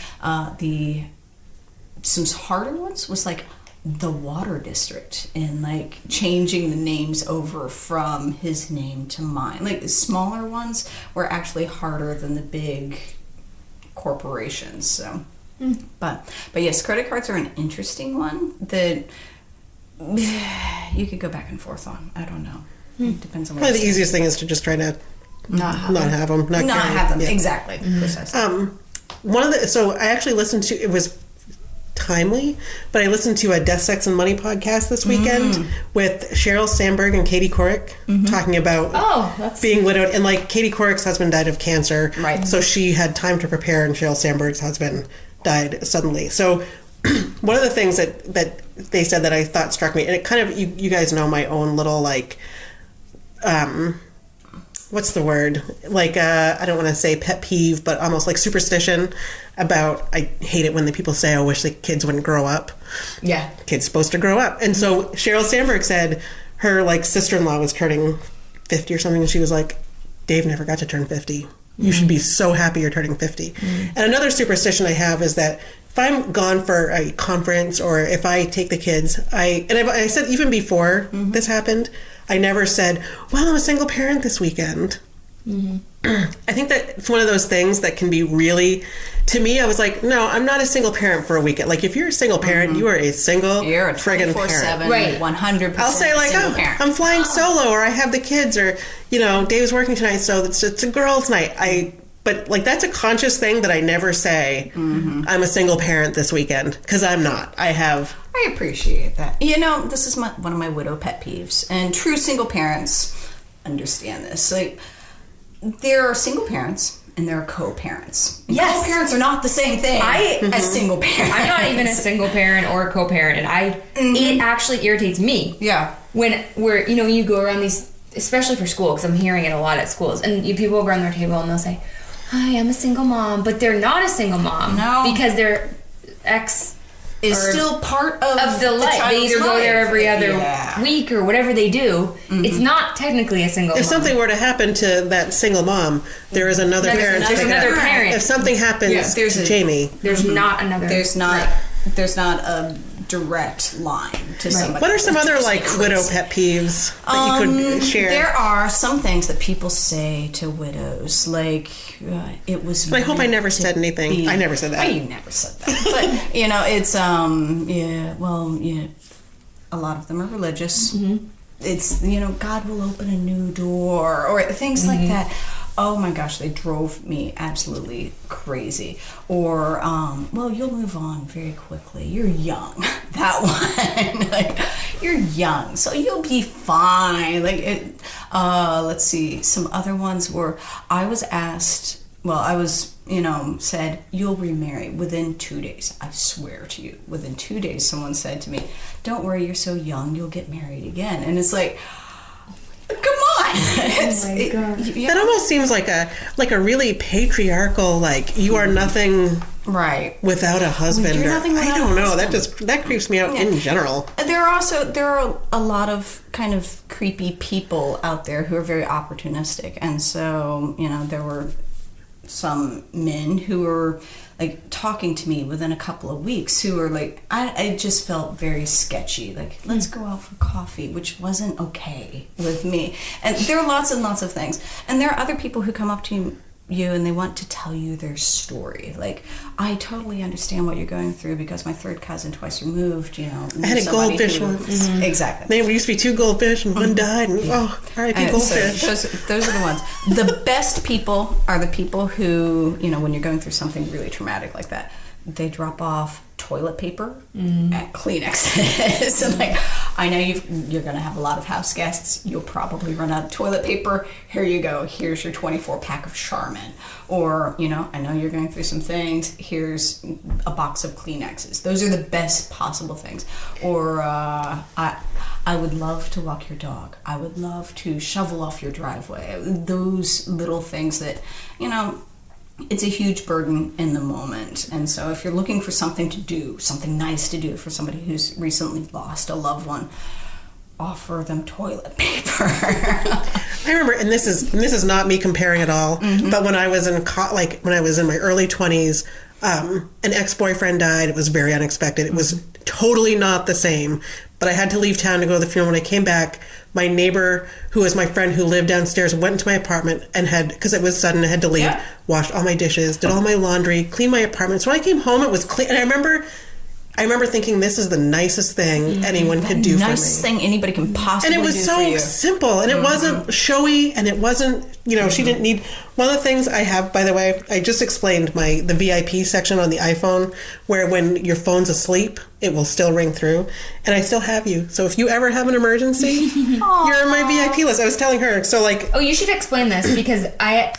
Some harder ones was like the water district and like changing the names over from his name to mine. Like the smaller ones were actually harder than the big corporations. So, but yes, credit cards are an interesting one that you could go back and forth on. I don't know. It depends on what Probably the easiest thing is to just try to not have them. Not have them. Yeah. Exactly. Precisely. So I actually listened to, it was timely, but I listened to a Death, Sex, and Money podcast this weekend with Sheryl, Sandberg, and Couric talking about being widowed. And like Katie Couric's husband died of cancer, right? So she had time to prepare, and Sheryl Sandberg's husband died suddenly. So one of the things that they said that I thought struck me, and it kind of, you guys know my own little like, what's the word? Like, I don't want to say pet peeve, but almost like superstition about, I hate it when the people say, I wish the kids wouldn't grow up. Yeah. Kids supposed to grow up. And so Sheryl Sandberg said her like sister-in-law was turning 50 or something, and she was like, Dave never got to turn 50. You should be so happy you're turning 50. And another superstition I have is that if I'm gone for a conference or if I take the kids, I said even before this happened, I never said, well, I'm a single parent this weekend. I think that it's one of those things that can be really, to me, I was like, no, I'm not a single parent for a weekend. Like, if you're a single parent, you are a single You're a friggin' parent. Right. 100% I'll say like, single oh, parent. I'm flying solo, or I have the kids, or, you know, Dave's working tonight, so it's a girls' night. But like, that's a conscious thing that I never say, I'm a single parent this weekend, because I'm not. I appreciate that. You know, this is one of my widow pet peeves, and true single parents understand this. Like, there are single parents and there are co-parents. Yes. Co-parents are not the same thing as single parents. I'm not even a single parent or a co-parent, and it actually irritates me. Yeah. When you go around these, especially for school, because I'm hearing it a lot at schools, and people go around their table and they'll say, hi, I'm a single mom, but they're not a single mom. No. Because their ex is still part of the life. They either go there every other week or whatever they do. It's not technically a single mom. If something were to happen to that single mom, there is another parent. There's another parent. If something happens to Jamie. There's not another. There's not a direct line to somebody. What are some other like widow pet peeves that you could share? There are some things that people say to widows, like it was. I hope I never said anything. I never said that. Well, you never said that, but you know, it's a lot of them are religious. It's God will open a new door or things like that. Oh my gosh, they drove me absolutely crazy. Or, well, you'll move on very quickly. You're young. That one. Like, you're young, so you'll be fine. Like, let's see. Some other ones were, I was asked, said, you'll remarry within 2 days. I swear to you, within 2 days, someone said to me, don't worry, you're so young, you'll get married again. And it's like, come on. That almost seems like a really patriarchal, like, you are nothing without a husband. I don't know. That creeps me out in general. There are a lot of kind of creepy people out there who are very opportunistic, and so there were some men who were like talking to me within a couple of weeks who were like, I just felt very sketchy. Like, let's go out for coffee, which wasn't okay with me. And there are lots and lots of things. And there are other people who come up to you and they want to tell you their story. Like, I totally understand what you're going through because my third cousin twice removed, I had a goldfish once. Exactly. There used to be 2 goldfish and one died. And, R.I.P. goldfish. So those are the ones. The best people are the people who, when you're going through something really traumatic like that, they drop off toilet paper and Kleenexes. And like, I know you're going to have a lot of house guests. You'll probably run out of toilet paper. Here you go. Here's your 24-pack of Charmin. Or, you know, I know you're going through some things. Here's a box of Kleenexes. Those are the best possible things. Or I would love to walk your dog. I would love to shovel off your driveway. Those little things that, you know, it's a huge burden in the moment. And so if you're looking for something to do, something nice to do for somebody who's recently lost a loved one, offer them toilet paper. I remember, and this is not me comparing at all, but when I was in when I was in my early 20s, an ex-boyfriend died. It was very unexpected. It was totally not the same, but I had to leave town to go to the funeral. When I came back, my neighbor, who was my friend who lived downstairs, went into my apartment and because it was sudden, I had to leave, washed all my dishes, did all my laundry, cleaned my apartment. So when I came home, it was clean. And I remember thinking, this is the nicest thing anyone could do for me. Nice thing anybody can possibly do. And it was so simple, and it wasn't showy, and it wasn't, you know, she didn't need. One of the things I have, by the way, I just explained the VIP section on the iPhone, where when your phone's asleep, it will still ring through, and I still have you. So if you ever have an emergency, you're on my VIP list. I was telling her, so like. Oh, you should explain this, because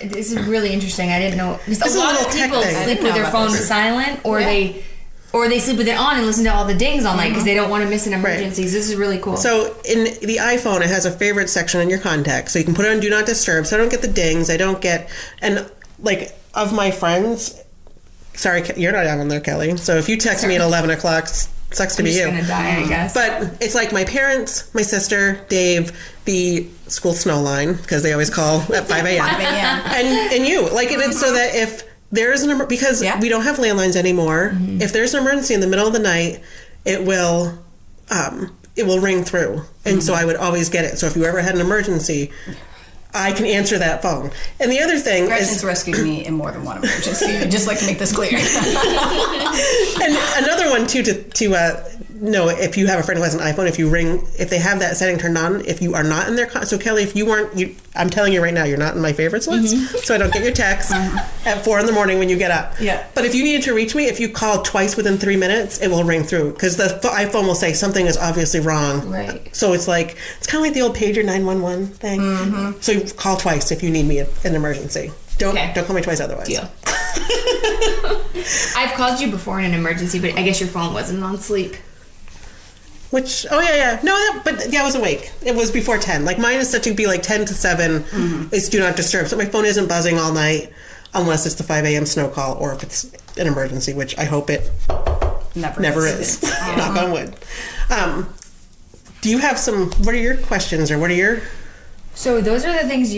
this is really interesting. I didn't know. Because a lot of people sleep with their phone silent, or they sleep with it on and listen to all the dings all night because they don't want to miss an emergency. Right. This is really cool. So in the iPhone, it has a favorite section in your contacts. So you can put it on Do Not Disturb. So I don't get the dings. I don't get... And, like, of my friends... Sorry, you're not on there, Kelley. So if you text me at 11 o'clock, sucks to be you. I'm just going to die, I guess. But it's like my parents, my sister, Dave, the school snow line, because they always call at 5 a.m. 5 a.m. And you. Like, it is so that if... There is because we don't have landlines anymore. If there's an emergency in the middle of the night, it will ring through, and so I would always get it. So if you ever had an emergency, I can answer that phone. And the other thing Gretchen's rescued me in more than one emergency. I'd just like to make this clear. And another one too to know if you have a friend who has an iPhone, if they have that setting turned on, if you are not in their so Kelley, if you weren't, I'm telling you right now, you're not in my favorites list, so I don't get your text at 4 a.m. when you get up. Yeah. But if you needed to reach me, if you call twice within 3 minutes, it will ring through because the iPhone will say something is obviously wrong. Right. So it's kind of like the old pager 911 thing. So you call twice if you need me in an emergency. Don't call me twice otherwise. Deal. I've called you before in an emergency, but I guess your phone wasn't on sleep. Which, no, I was awake. It was before 10. Like, mine is set to be like 10 to 7. It's Do Not Disturb. So my phone isn't buzzing all night unless it's the 5 a.m. snow call or if it's an emergency, which I hope it never is. Knock on wood. Do you have what are your questions or what are your... So those are the things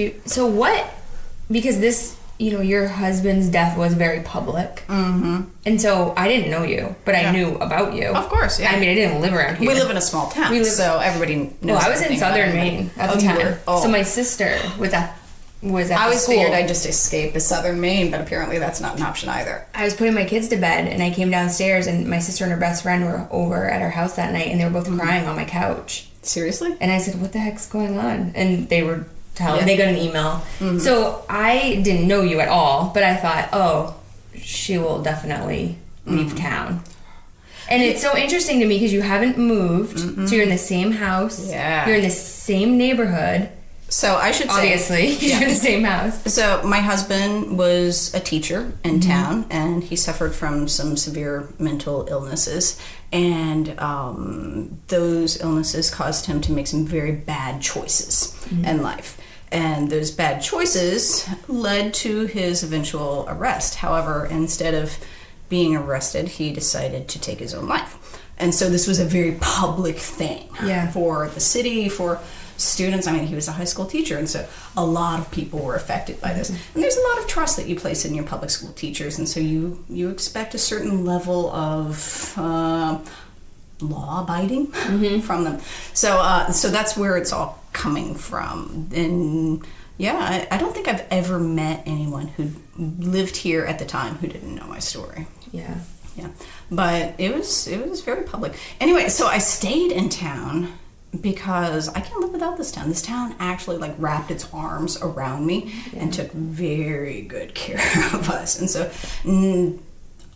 because this, your husband's death was very public. And so I didn't know you, but I knew about you. Of course, yeah. I mean, I didn't live around here. We live in a small town, so everybody knows. Well, I was in southern Maine at the time. So my sister was at I always figured I'd just escape to southern Maine, but apparently that's not an option either. I was putting my kids to bed, and I came downstairs, and my sister and her best friend were over at our house that night, and they were both crying on my couch. Seriously? And I said, what the heck's going on? And they were they got an email. So I didn't know you at all, but I thought, she will definitely leave town. And it's so interesting to me because you haven't moved, so you're in the same house, you're in the same neighborhood. So I should say... Obviously, you're in the same house. So my husband was a teacher in town, and he suffered from some severe mental illnesses. And those illnesses caused him to make some very bad choices in life. And those bad choices led to his eventual arrest. However, instead of being arrested, he decided to take his own life. And so this was a very public thing for the city, for students. I mean, he was a high school teacher, and so a lot of people were affected by this. And there's a lot of trust that you place in your public school teachers, and so you expect a certain level of law abiding from them. So that's where it's all coming from. And I don't think I've ever met anyone who lived here at the time who didn't know my story. Yeah. But it was very public. Anyway, so I stayed in town because I can't live without this town. This town actually wrapped its arms around me and took very good care of us. And so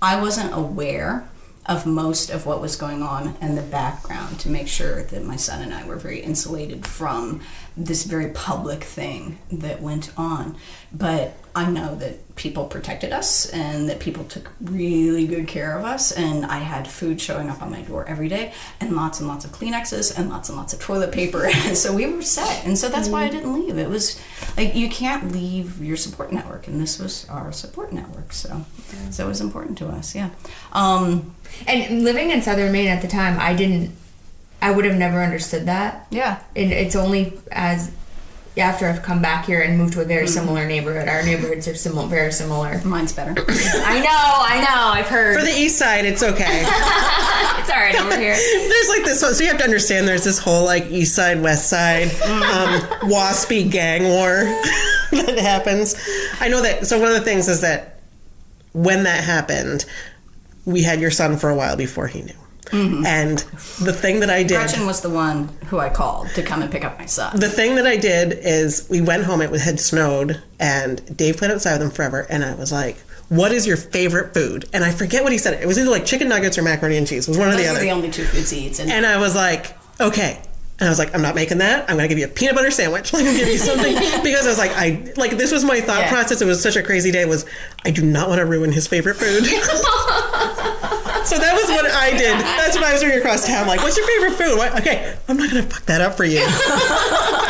I wasn't aware of most of what was going on in the background to make sure that my son and I were very insulated from this very public thing that went on. But I know that people protected us and that people took really good care of us, and I had food showing up on my door every day and lots of Kleenexes and lots of toilet paper. So we were set, and so that's why I didn't leave. It was like, you can't leave your support network, and this was our support network, so it was important to us. And living in Southern Maine at the time, I would have never understood that. Yeah. And it's only after I've come back here and moved to a very similar neighborhood. Our neighborhoods are very similar. Mine's better. I know, I've heard. For the east side, it's okay. It's all right over here. There's like this, so you have to understand there's this whole like east side, west side, waspy gang war that happens. I know that, so one of the things is that when that happened, we had your son for a while before he knew. And the thing that I did... Gretchen was the one who I called to come and pick up my son. The thing that I did is we went home, it had snowed, and Dave played outside with them forever, and I was like, what is your favorite food? And I forget what he said. It was either like chicken nuggets or macaroni and cheese. It was one or the other. Those are the only two foods he eats. And I was like, okay. And I was like, I'm not making that. I'm going to give you a peanut butter sandwich. Like, I'm going to give you something. Because I was like, this was my thought process. It was such a crazy day, was I do not want to ruin his favorite food. So that was what I did. That's what I was doing across town. Like, what's your favorite food? What? Okay, I'm not going to fuck that up for you.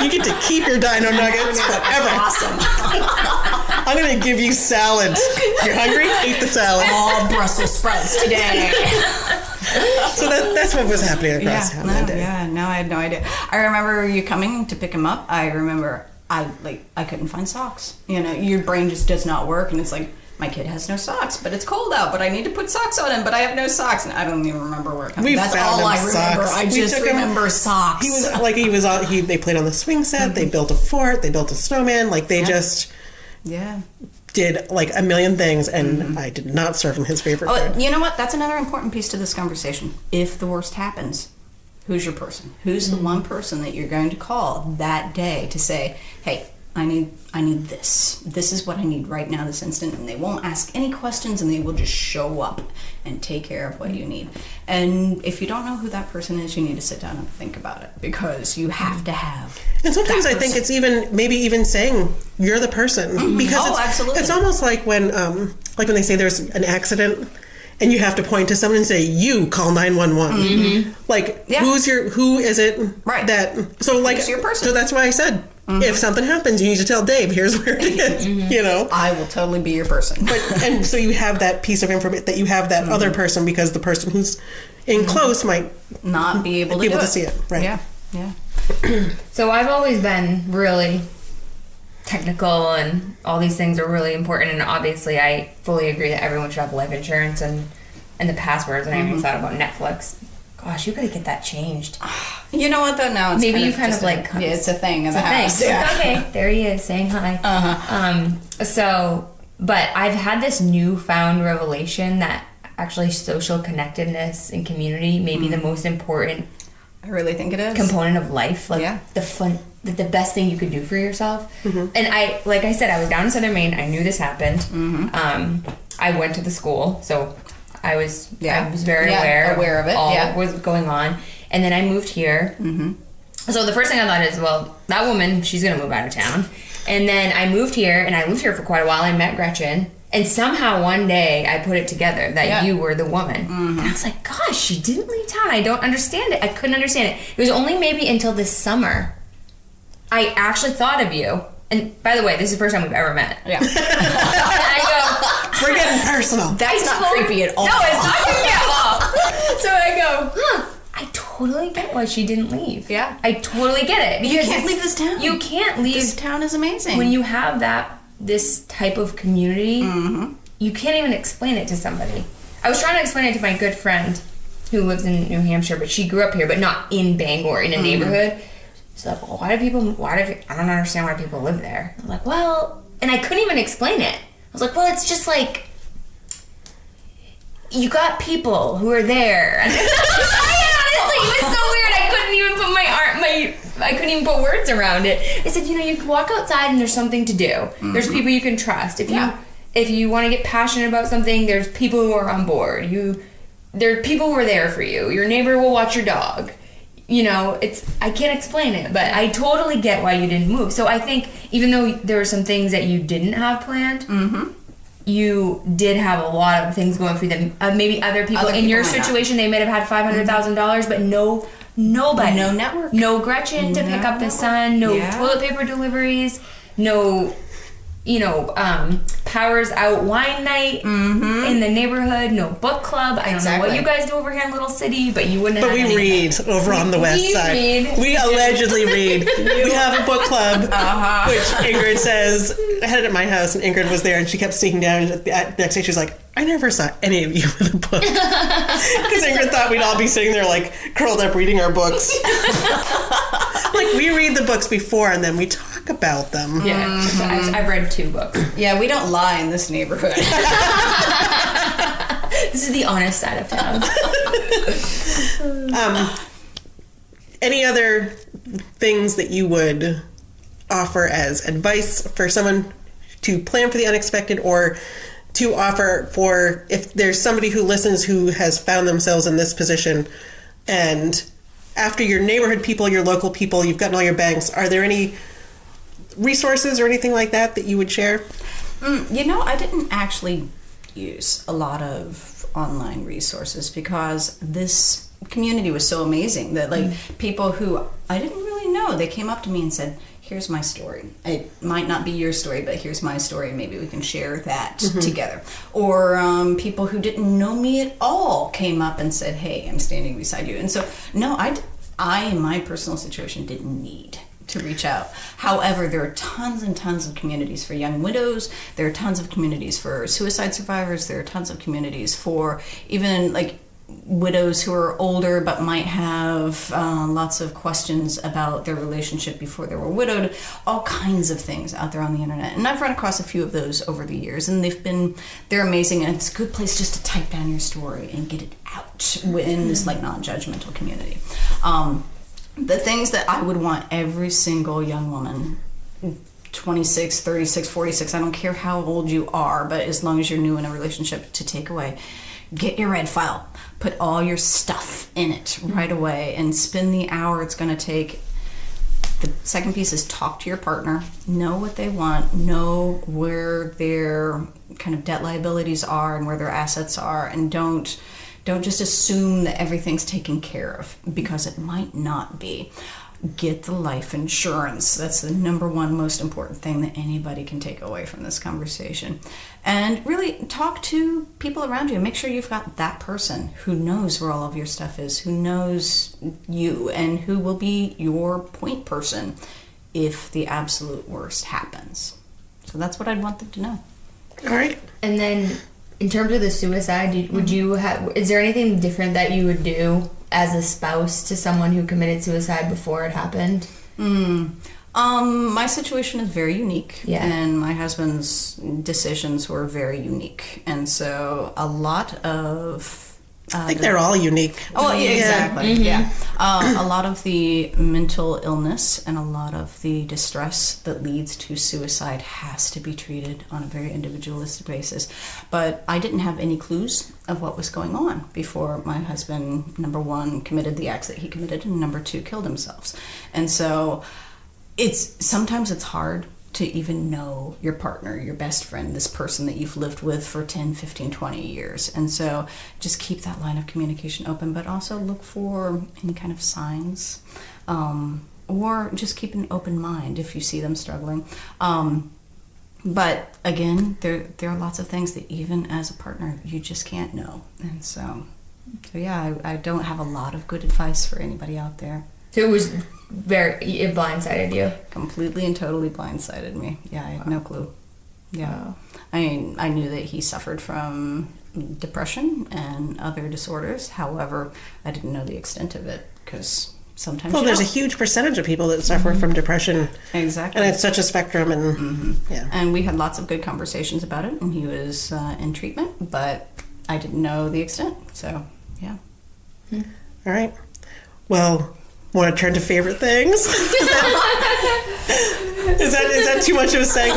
You get to keep your dino nuggets forever. Awesome. I'm going to give you salad. You're hungry? Eat the salad. All Brussels sprouts today. So that's what was happening across town that day. Yeah, no, I had no idea. I remember you coming to pick him up. I remember I couldn't find socks. You know, your brain just does not work, and it's like, my kid has no socks, but it's cold out, but I need to put socks on him, but I have no socks, and I don't even remember where it comes from. That's all I remember. Socks. I just remember socks. They played on the swing set, they built a fort, they built a snowman, like they just did like a million things, and I did not serve him his favorite food. You know what? That's another important piece to this conversation. If the worst happens, who's your person? Who's the one person that you're going to call that day to say, hey, I need this. This is what I need right now, this instant. And they won't ask any questions, and they will just show up and take care of what you need. And if you don't know who that person is, you need to sit down and think about it, because you have to have. And sometimes I think it's maybe even saying you're the person, because absolutely. It's almost like when they say there's an accident and you have to point to someone and say, you call 911. Like, who is it? Right. Who's your person? So that's why I said, if something happens, you need to tell Dave, here's where it is, you know? I will totally be your person. And so you have that piece of information, that you have that other person, because the person who's in close might not be able to see it. Right. Yeah. So I've always been really technical, and all these things are really important, and obviously I fully agree that everyone should have life insurance and the passwords, and I even thought about Netflix. Gosh, you gotta get that changed. You know what though? Now it's maybe kind you of kind of like it's a thing in the house. Yeah. Okay, there he is saying hi. But I've had this newfound revelation that actually social connectedness and community may be the most important. I really think it is component of life. Like the best thing you could do for yourself. And I, like I said, I was down in Southern Maine. I knew this happened. I went to the school, so I was very aware of it. All what was going on. And then I moved here. So the first thing I thought is, well, that woman, she's gonna move out of town. And then I moved here, and I lived here for quite a while. I met Gretchen, and somehow one day I put it together that you were the woman. And I was like, gosh, she didn't leave town. I don't understand it. I couldn't understand it. It was only maybe until this summer I actually thought of you. And by the way, this is the first time we've ever met. Yeah. I go, we're getting personal. That's not creepy at all. No, it's not creepy at all. So I go, I totally get why she didn't leave. Yeah. I totally get it. Because you can't leave this town. You can't leave. This town is amazing. When you have this type of community, you can't even explain it to somebody. I was trying to explain it to my good friend who lives in New Hampshire, but she grew up here, but not in Bangor, in a neighborhood. She's like, well, I don't understand why people live there. I'm like, well, and I couldn't even explain it. I was like, well, it's just like, you got people who are there. Honestly, it was so weird. I couldn't even put I couldn't even put words around it. I said, you can walk outside and there's something to do. There's people you can trust. If if you want to get passionate about something, there's people who are on board. There are people who are there for you. Your neighbor will watch your dog. I can't explain it, but I totally get why you didn't move. So I think even though there were some things that you didn't have planned, you did have a lot of things going for them. Maybe other people in your situation, they might have had $500,000, but nobody. No network. No Gretchen to pick up the son, no toilet paper deliveries, no powers out wine night in the neighborhood, no book club. I don't know what you guys do over here in Little City, but you wouldn't have. But we read over on the west side. We allegedly read. We have a book club, which Ingrid says. I had it at my house, and Ingrid was there, and she kept sneaking down. And the next day, she was like, "I never saw any of you with a book," because Ingrid thought we'd all be sitting there like curled up reading our books. Like we read the books before, and then we talk about them. Yeah, I've read 2 books. Yeah, we don't lie in this neighborhood. This is the honest side of town. Any other things that you would offer as advice for someone to plan for the unexpected, or to offer for if there's somebody who listens who has found themselves in this position, and after your neighborhood people, your local people, you've gotten all your banks, are there any resources or anything like that you would share? I didn't actually use a lot of online resources because this community was so amazing that people who I didn't really know, they came up to me and said, here's my story. It might not be your story, but here's my story. Maybe we can share that together. Or people who didn't know me at all came up and said, hey, I'm standing beside you. And so, no, I in my personal situation, didn't need to reach out. However, there are tons and tons of communities for young widows. There are tons of communities for suicide survivors. There are tons of communities for even widows who are older but might have lots of questions about their relationship before they were widowed. All kinds of things out there on the internet, and I've run across a few of those over the years, and they're amazing, and it's a good place just to type down your story and get it out in this non-judgmental community. The things that I would want every single young woman, 26, 36, 46, I don't care how old you are, but as long as you're new in a relationship, to take away, get your red file. Put all your stuff in it right away and spend the hour it's going to take. The second piece is talk to your partner. Know what they want. Know where their kind of debt liabilities are and where their assets are. And don't just assume that everything's taken care of, because it might not be. Get the life insurance. That's the number one most important thing that anybody can take away from this conversation. And really talk to people around you. Make sure you've got that person who knows where all of your stuff is, who knows you, and who will be your point person if the absolute worst happens. So that's what I'd want them to know. All right. And then in terms of the suicide, is there anything different that you would do as a spouse to someone who committed suicide before it happened? My situation is very unique, Yeah. and my husband's decisions were very unique, and so a lot of I think they're all unique. Oh, yeah, exactly. Yeah. A lot of the mental illness and a lot of the distress that leads to suicide has to be treated on a very individualistic basis. But I didn't have any clues of what was going on before my husband, number one, committed the acts that he committed, and number two, killed himself. And so sometimes it's hard to even know your partner, your best friend, this person that you've lived with for 10, 15, 20 years. And so just keep that line of communication open, but also look for any kind of signs, or just keep an open mind if you see them struggling. But again, there are lots of things that even as a partner, you just can't know. And so yeah, I don't have a lot of good advice for anybody out there. So it blindsided you? Completely and totally blindsided me. Yeah, I had no clue. Yeah. Wow. I mean, I knew that he suffered from depression and other disorders. However, I didn't know the extent of it, because sometimes there's a huge percentage of people that suffer from depression. Exactly. And it's such a spectrum. And yeah. And we had lots of good conversations about it, and he was in treatment, but I didn't know the extent. So, yeah. All right. Well, Want to turn to favorite things? Is that too much of a segue?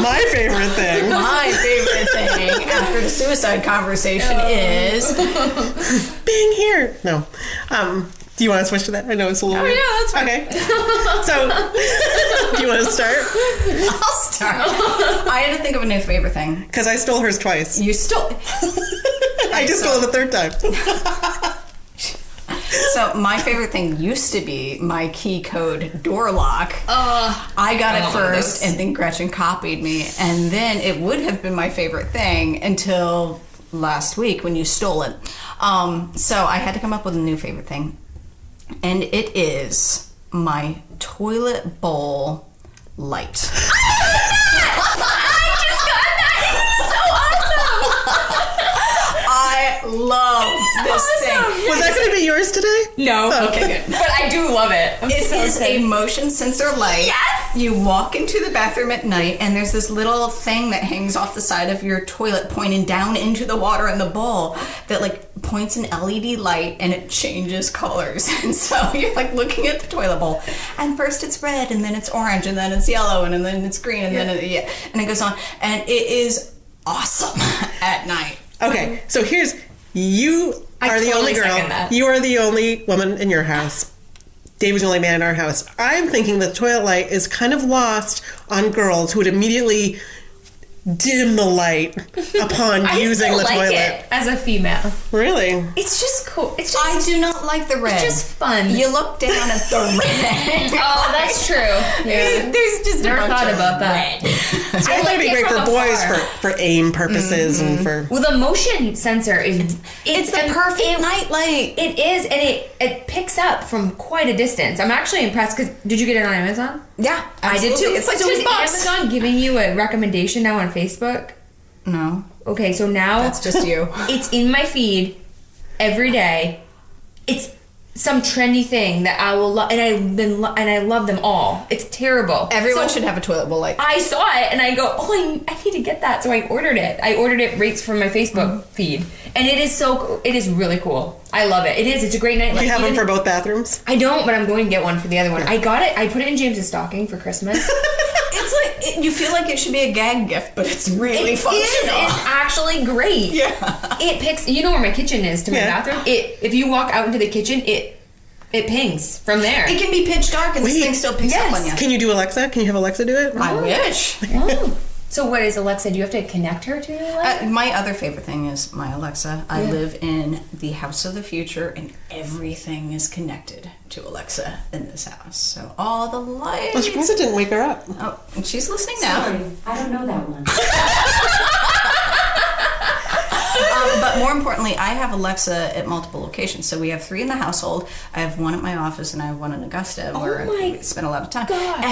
My favorite thing. My favorite thing after the suicide conversation is being here. No. Do you want to switch to that? I know it's a little weird. yeah, that's fine. Okay. So, do you want to start? I'll start. I had to think of a new favorite thing. Because I stole hers twice. You stole. I just stole it the third time. So my favorite thing used to be my key code door lock. I got it first, and then Gretchen copied me, and then it would have been my favorite thing until last week when you stole it. So I had to come up with a new favorite thing, and it is my toilet bowl light. I love this thing. Was that going to be yours today? No. Oh, okay, good. But I do love it. It is a motion sensor light. Yes! You walk into the bathroom at night, and there's this little thing that hangs off the side of your toilet pointing down into the water in the bowl that like points an LED light, and it changes colors. And so you're like looking at the toilet bowl, and first it's red, and then it's orange, and then it's yellow, and then it's green, and then and it goes on. And it is awesome at night. Okay, so you are the only girl. You are the only woman in your house. Dave was the only man in our house. I'm thinking the toilet light is kind of lost on girls who would immediately dim the light upon using the toilet. It as a female. Really? It's just cool. It's just, I do not like the red. It's just fun. You look down at the red. Oh, that's true. Yeah. There's just never a bunch thought of about that. So I think it'd be great for boys for aim purposes and for. Well, the motion sensor is it's the perfect night light. It is, and it picks up from quite a distance. I'm actually impressed because did you get it on Amazon? Yeah, I did too. It's like so is $2. Amazon giving you a recommendation now on Facebook? No. Okay, so now That's just you. It's in my feed every day. It's some trendy thing that I will love, and I love them all. It's terrible. Everyone should have a toilet bowl light. I saw it and I go, I need to get that. So I ordered it. I ordered it right from my Facebook feed, and it is really cool. I love it. It is. It's a great night. Do you have them for both bathrooms? I don't, but I'm going to get one for the other one. I got it. I put it in James's stocking for Christmas. It's like you feel like it should be a gag gift, but it's really functional. It's actually great. Yeah. It picks. You know where my kitchen is to my bathroom. If you walk out into the kitchen, it pings from there. It can be pitch dark and this thing still picks up on you. Can you do Alexa? Can you have Alexa do it? I wish. Oh. So what is Alexa? Do you have to connect her to your Alexa? My other favorite thing is my Alexa. I live in the house of the future, and everything is connected to Alexa in this house. So all the lights. Well, she it didn't wake her up. Oh, and she's listening now. Sorry, I don't know that one. But more importantly, I have Alexa at multiple locations. So we have 3 in the household. I have 1 at my office, and I have 1 in Augusta, where I spend a lot of time. Gosh.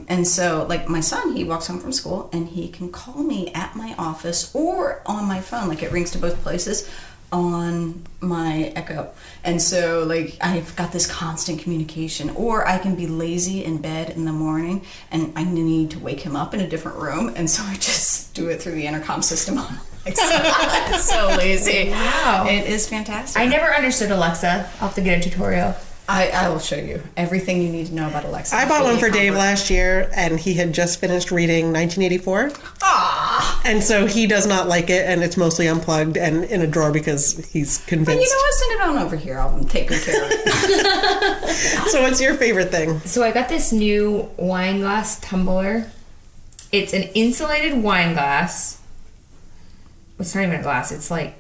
And so, like my son, he walks home from school, and he can call me at my office or on my phone. Like it rings to both places on my Echo. And so, like, I've got this constant communication. Or I can be lazy in bed in the morning, and I need to wake him up in a different room, and so I just do it through the intercom system on. It's so lazy. Wow. It is fantastic. I never understood Alexa. I'll have to get a tutorial. I will show you everything you need to know about Alexa. I bought one for Dave last year, and he had just finished reading 1984. Ah. And so he does not like it, and it's mostly unplugged and in a drawer because he's convinced. But you know what? Send it on over here. I'll take good care of it. So what's your favorite thing? So I got this new wine glass tumbler. It's an insulated wine glass. It's not even a glass. It's like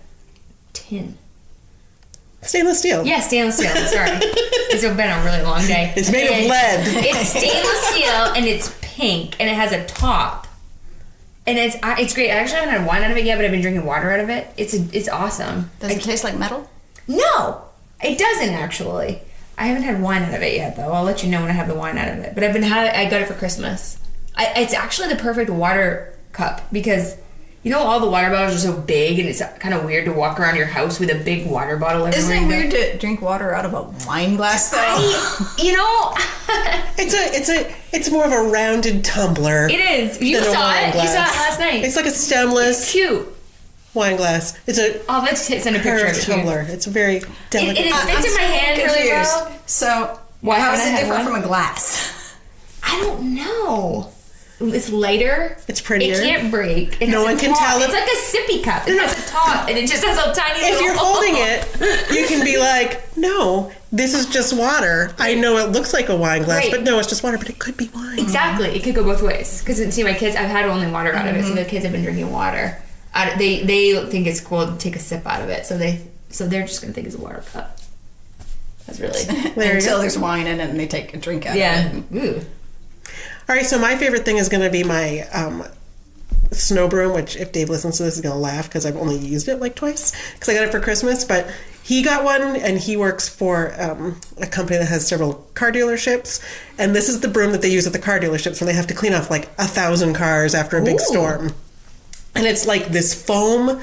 tin. Stainless steel. Yeah, stainless steel. Sorry. It's been a really long day. It's made of lead. It's stainless steel, and it's pink, and it has a top. And it's great. I actually haven't had wine out of it yet, but I've been drinking water out of it. It's awesome. Does it taste like metal? No, it doesn't actually. I haven't had wine out of it yet, though. I'll let you know when I have the wine out of it. But I got it for Christmas. It's actually the perfect water cup because you know all the water bottles are so big, and it's kind of weird to walk around your house with a big water bottle everywhere. Isn't it weird to drink water out of a wine glass, though? It's more of a rounded tumbler. It is. You saw it. You saw it last night. It's like a stemless. It's cute. wine glass. It's a let's send a picture of curved it. tumbler. It's very delicate. It fits in my hand really well. So, Why how is haven't I it had different one? from a glass? I don't know. It's lighter. It's prettier. It can't break. It No has a one can top. tell It's like a sippy cup. It has a top, and it just has a tiny If little you're holding it, you can be like, no, this is just water. I know it looks like a wine glass, Right. but no, it's just water, but it could be wine. Exactly. It could go both ways. Because, see, my kids, I've had only water out of it, so the kids have been drinking water. They think it's cool to take a sip out of it, so they're just going to think it's a water cup. That's really... Until there's wine in it and they take a drink out of Yeah. it. Ooh. All right, so my favorite thing is going to be my snow broom, which if Dave listens to this, is going to laugh because I've only used it like twice because I got it for Christmas. But he got one, and he works for a company that has several car dealerships. And this is the broom that they use at the car dealerships when they have to clean off like 1,000 cars after a big storm. And it's like this foam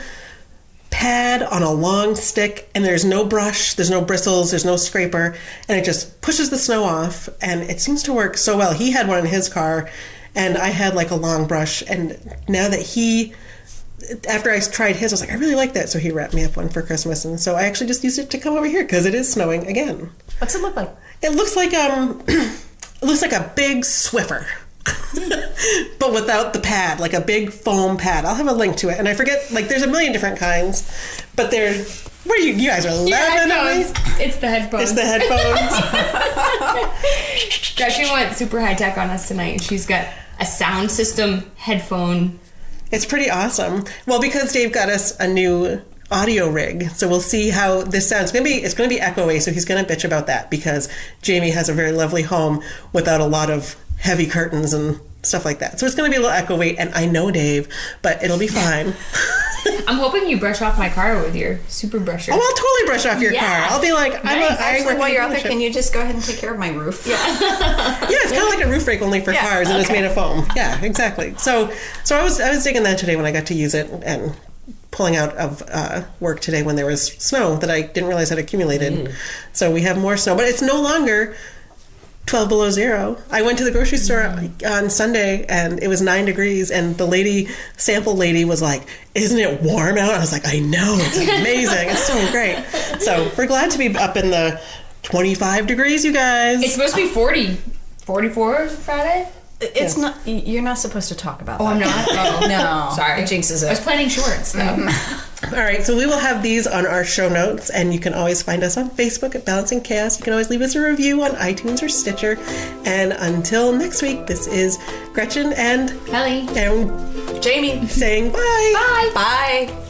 pad on a long stick, and there's no brush, there's no bristles, there's no scraper, and it just pushes the snow off, and it seems to work so well. He had one in his car, and I had like a long brush, and now that after I tried his, I was like, I really like that, so he wrapped me up one for Christmas, and so I actually just used it to come over here because it is snowing again. What's it look like? It looks like it looks like a big Swiffer. But without the pad, like a big foam pad. I'll have a link to it, and I forget, like there's a million different kinds, but they're what are you guys are laughing at me? It's the headphones. It's the headphones. Gretchen went super high tech on us tonight. She's got a sound system headphone. It's pretty awesome. Well, because Dave got us a new audio rig, so we'll see how this sounds. It's gonna be echoey, so he's gonna bitch about that because Jamie has a very lovely home without a lot of heavy curtains and stuff like that. So it's going to be a little echoey, and I know Dave, but it'll be fine. I'm hoping you brush off my car with your super brusher. Oh, I'll totally brush off your car. I'll be like, Nice. Actually, while you're out there, can you just go ahead and take care of my roof? Yeah, it's kind of like a roof rake only for cars, and it's made of foam. Yeah, exactly. So I was digging that today when I got to use it and pulling out of work today when there was snow that I didn't realize had accumulated. So we have more snow, but it's no longer 12 below zero. I went to the grocery store on Sunday and it was 9 degrees, and the sample lady was like, isn't it warm out? I was like, I know, it's amazing. It's so great. So we're glad to be up in the 25 degrees, you guys. It's supposed to be 40. 44 Friday? It's not. You're not supposed to talk about that. Oh, I'm not? Oh. No. Sorry. It jinxes I was it. planning shorts, though. All right, so we will have these on our show notes, and you can always find us on Facebook at Balancing Chaos. You can always leave us a review on iTunes or Stitcher. And until next week, this is Gretchen and Kelley. and Jamie. saying bye. Bye. Bye.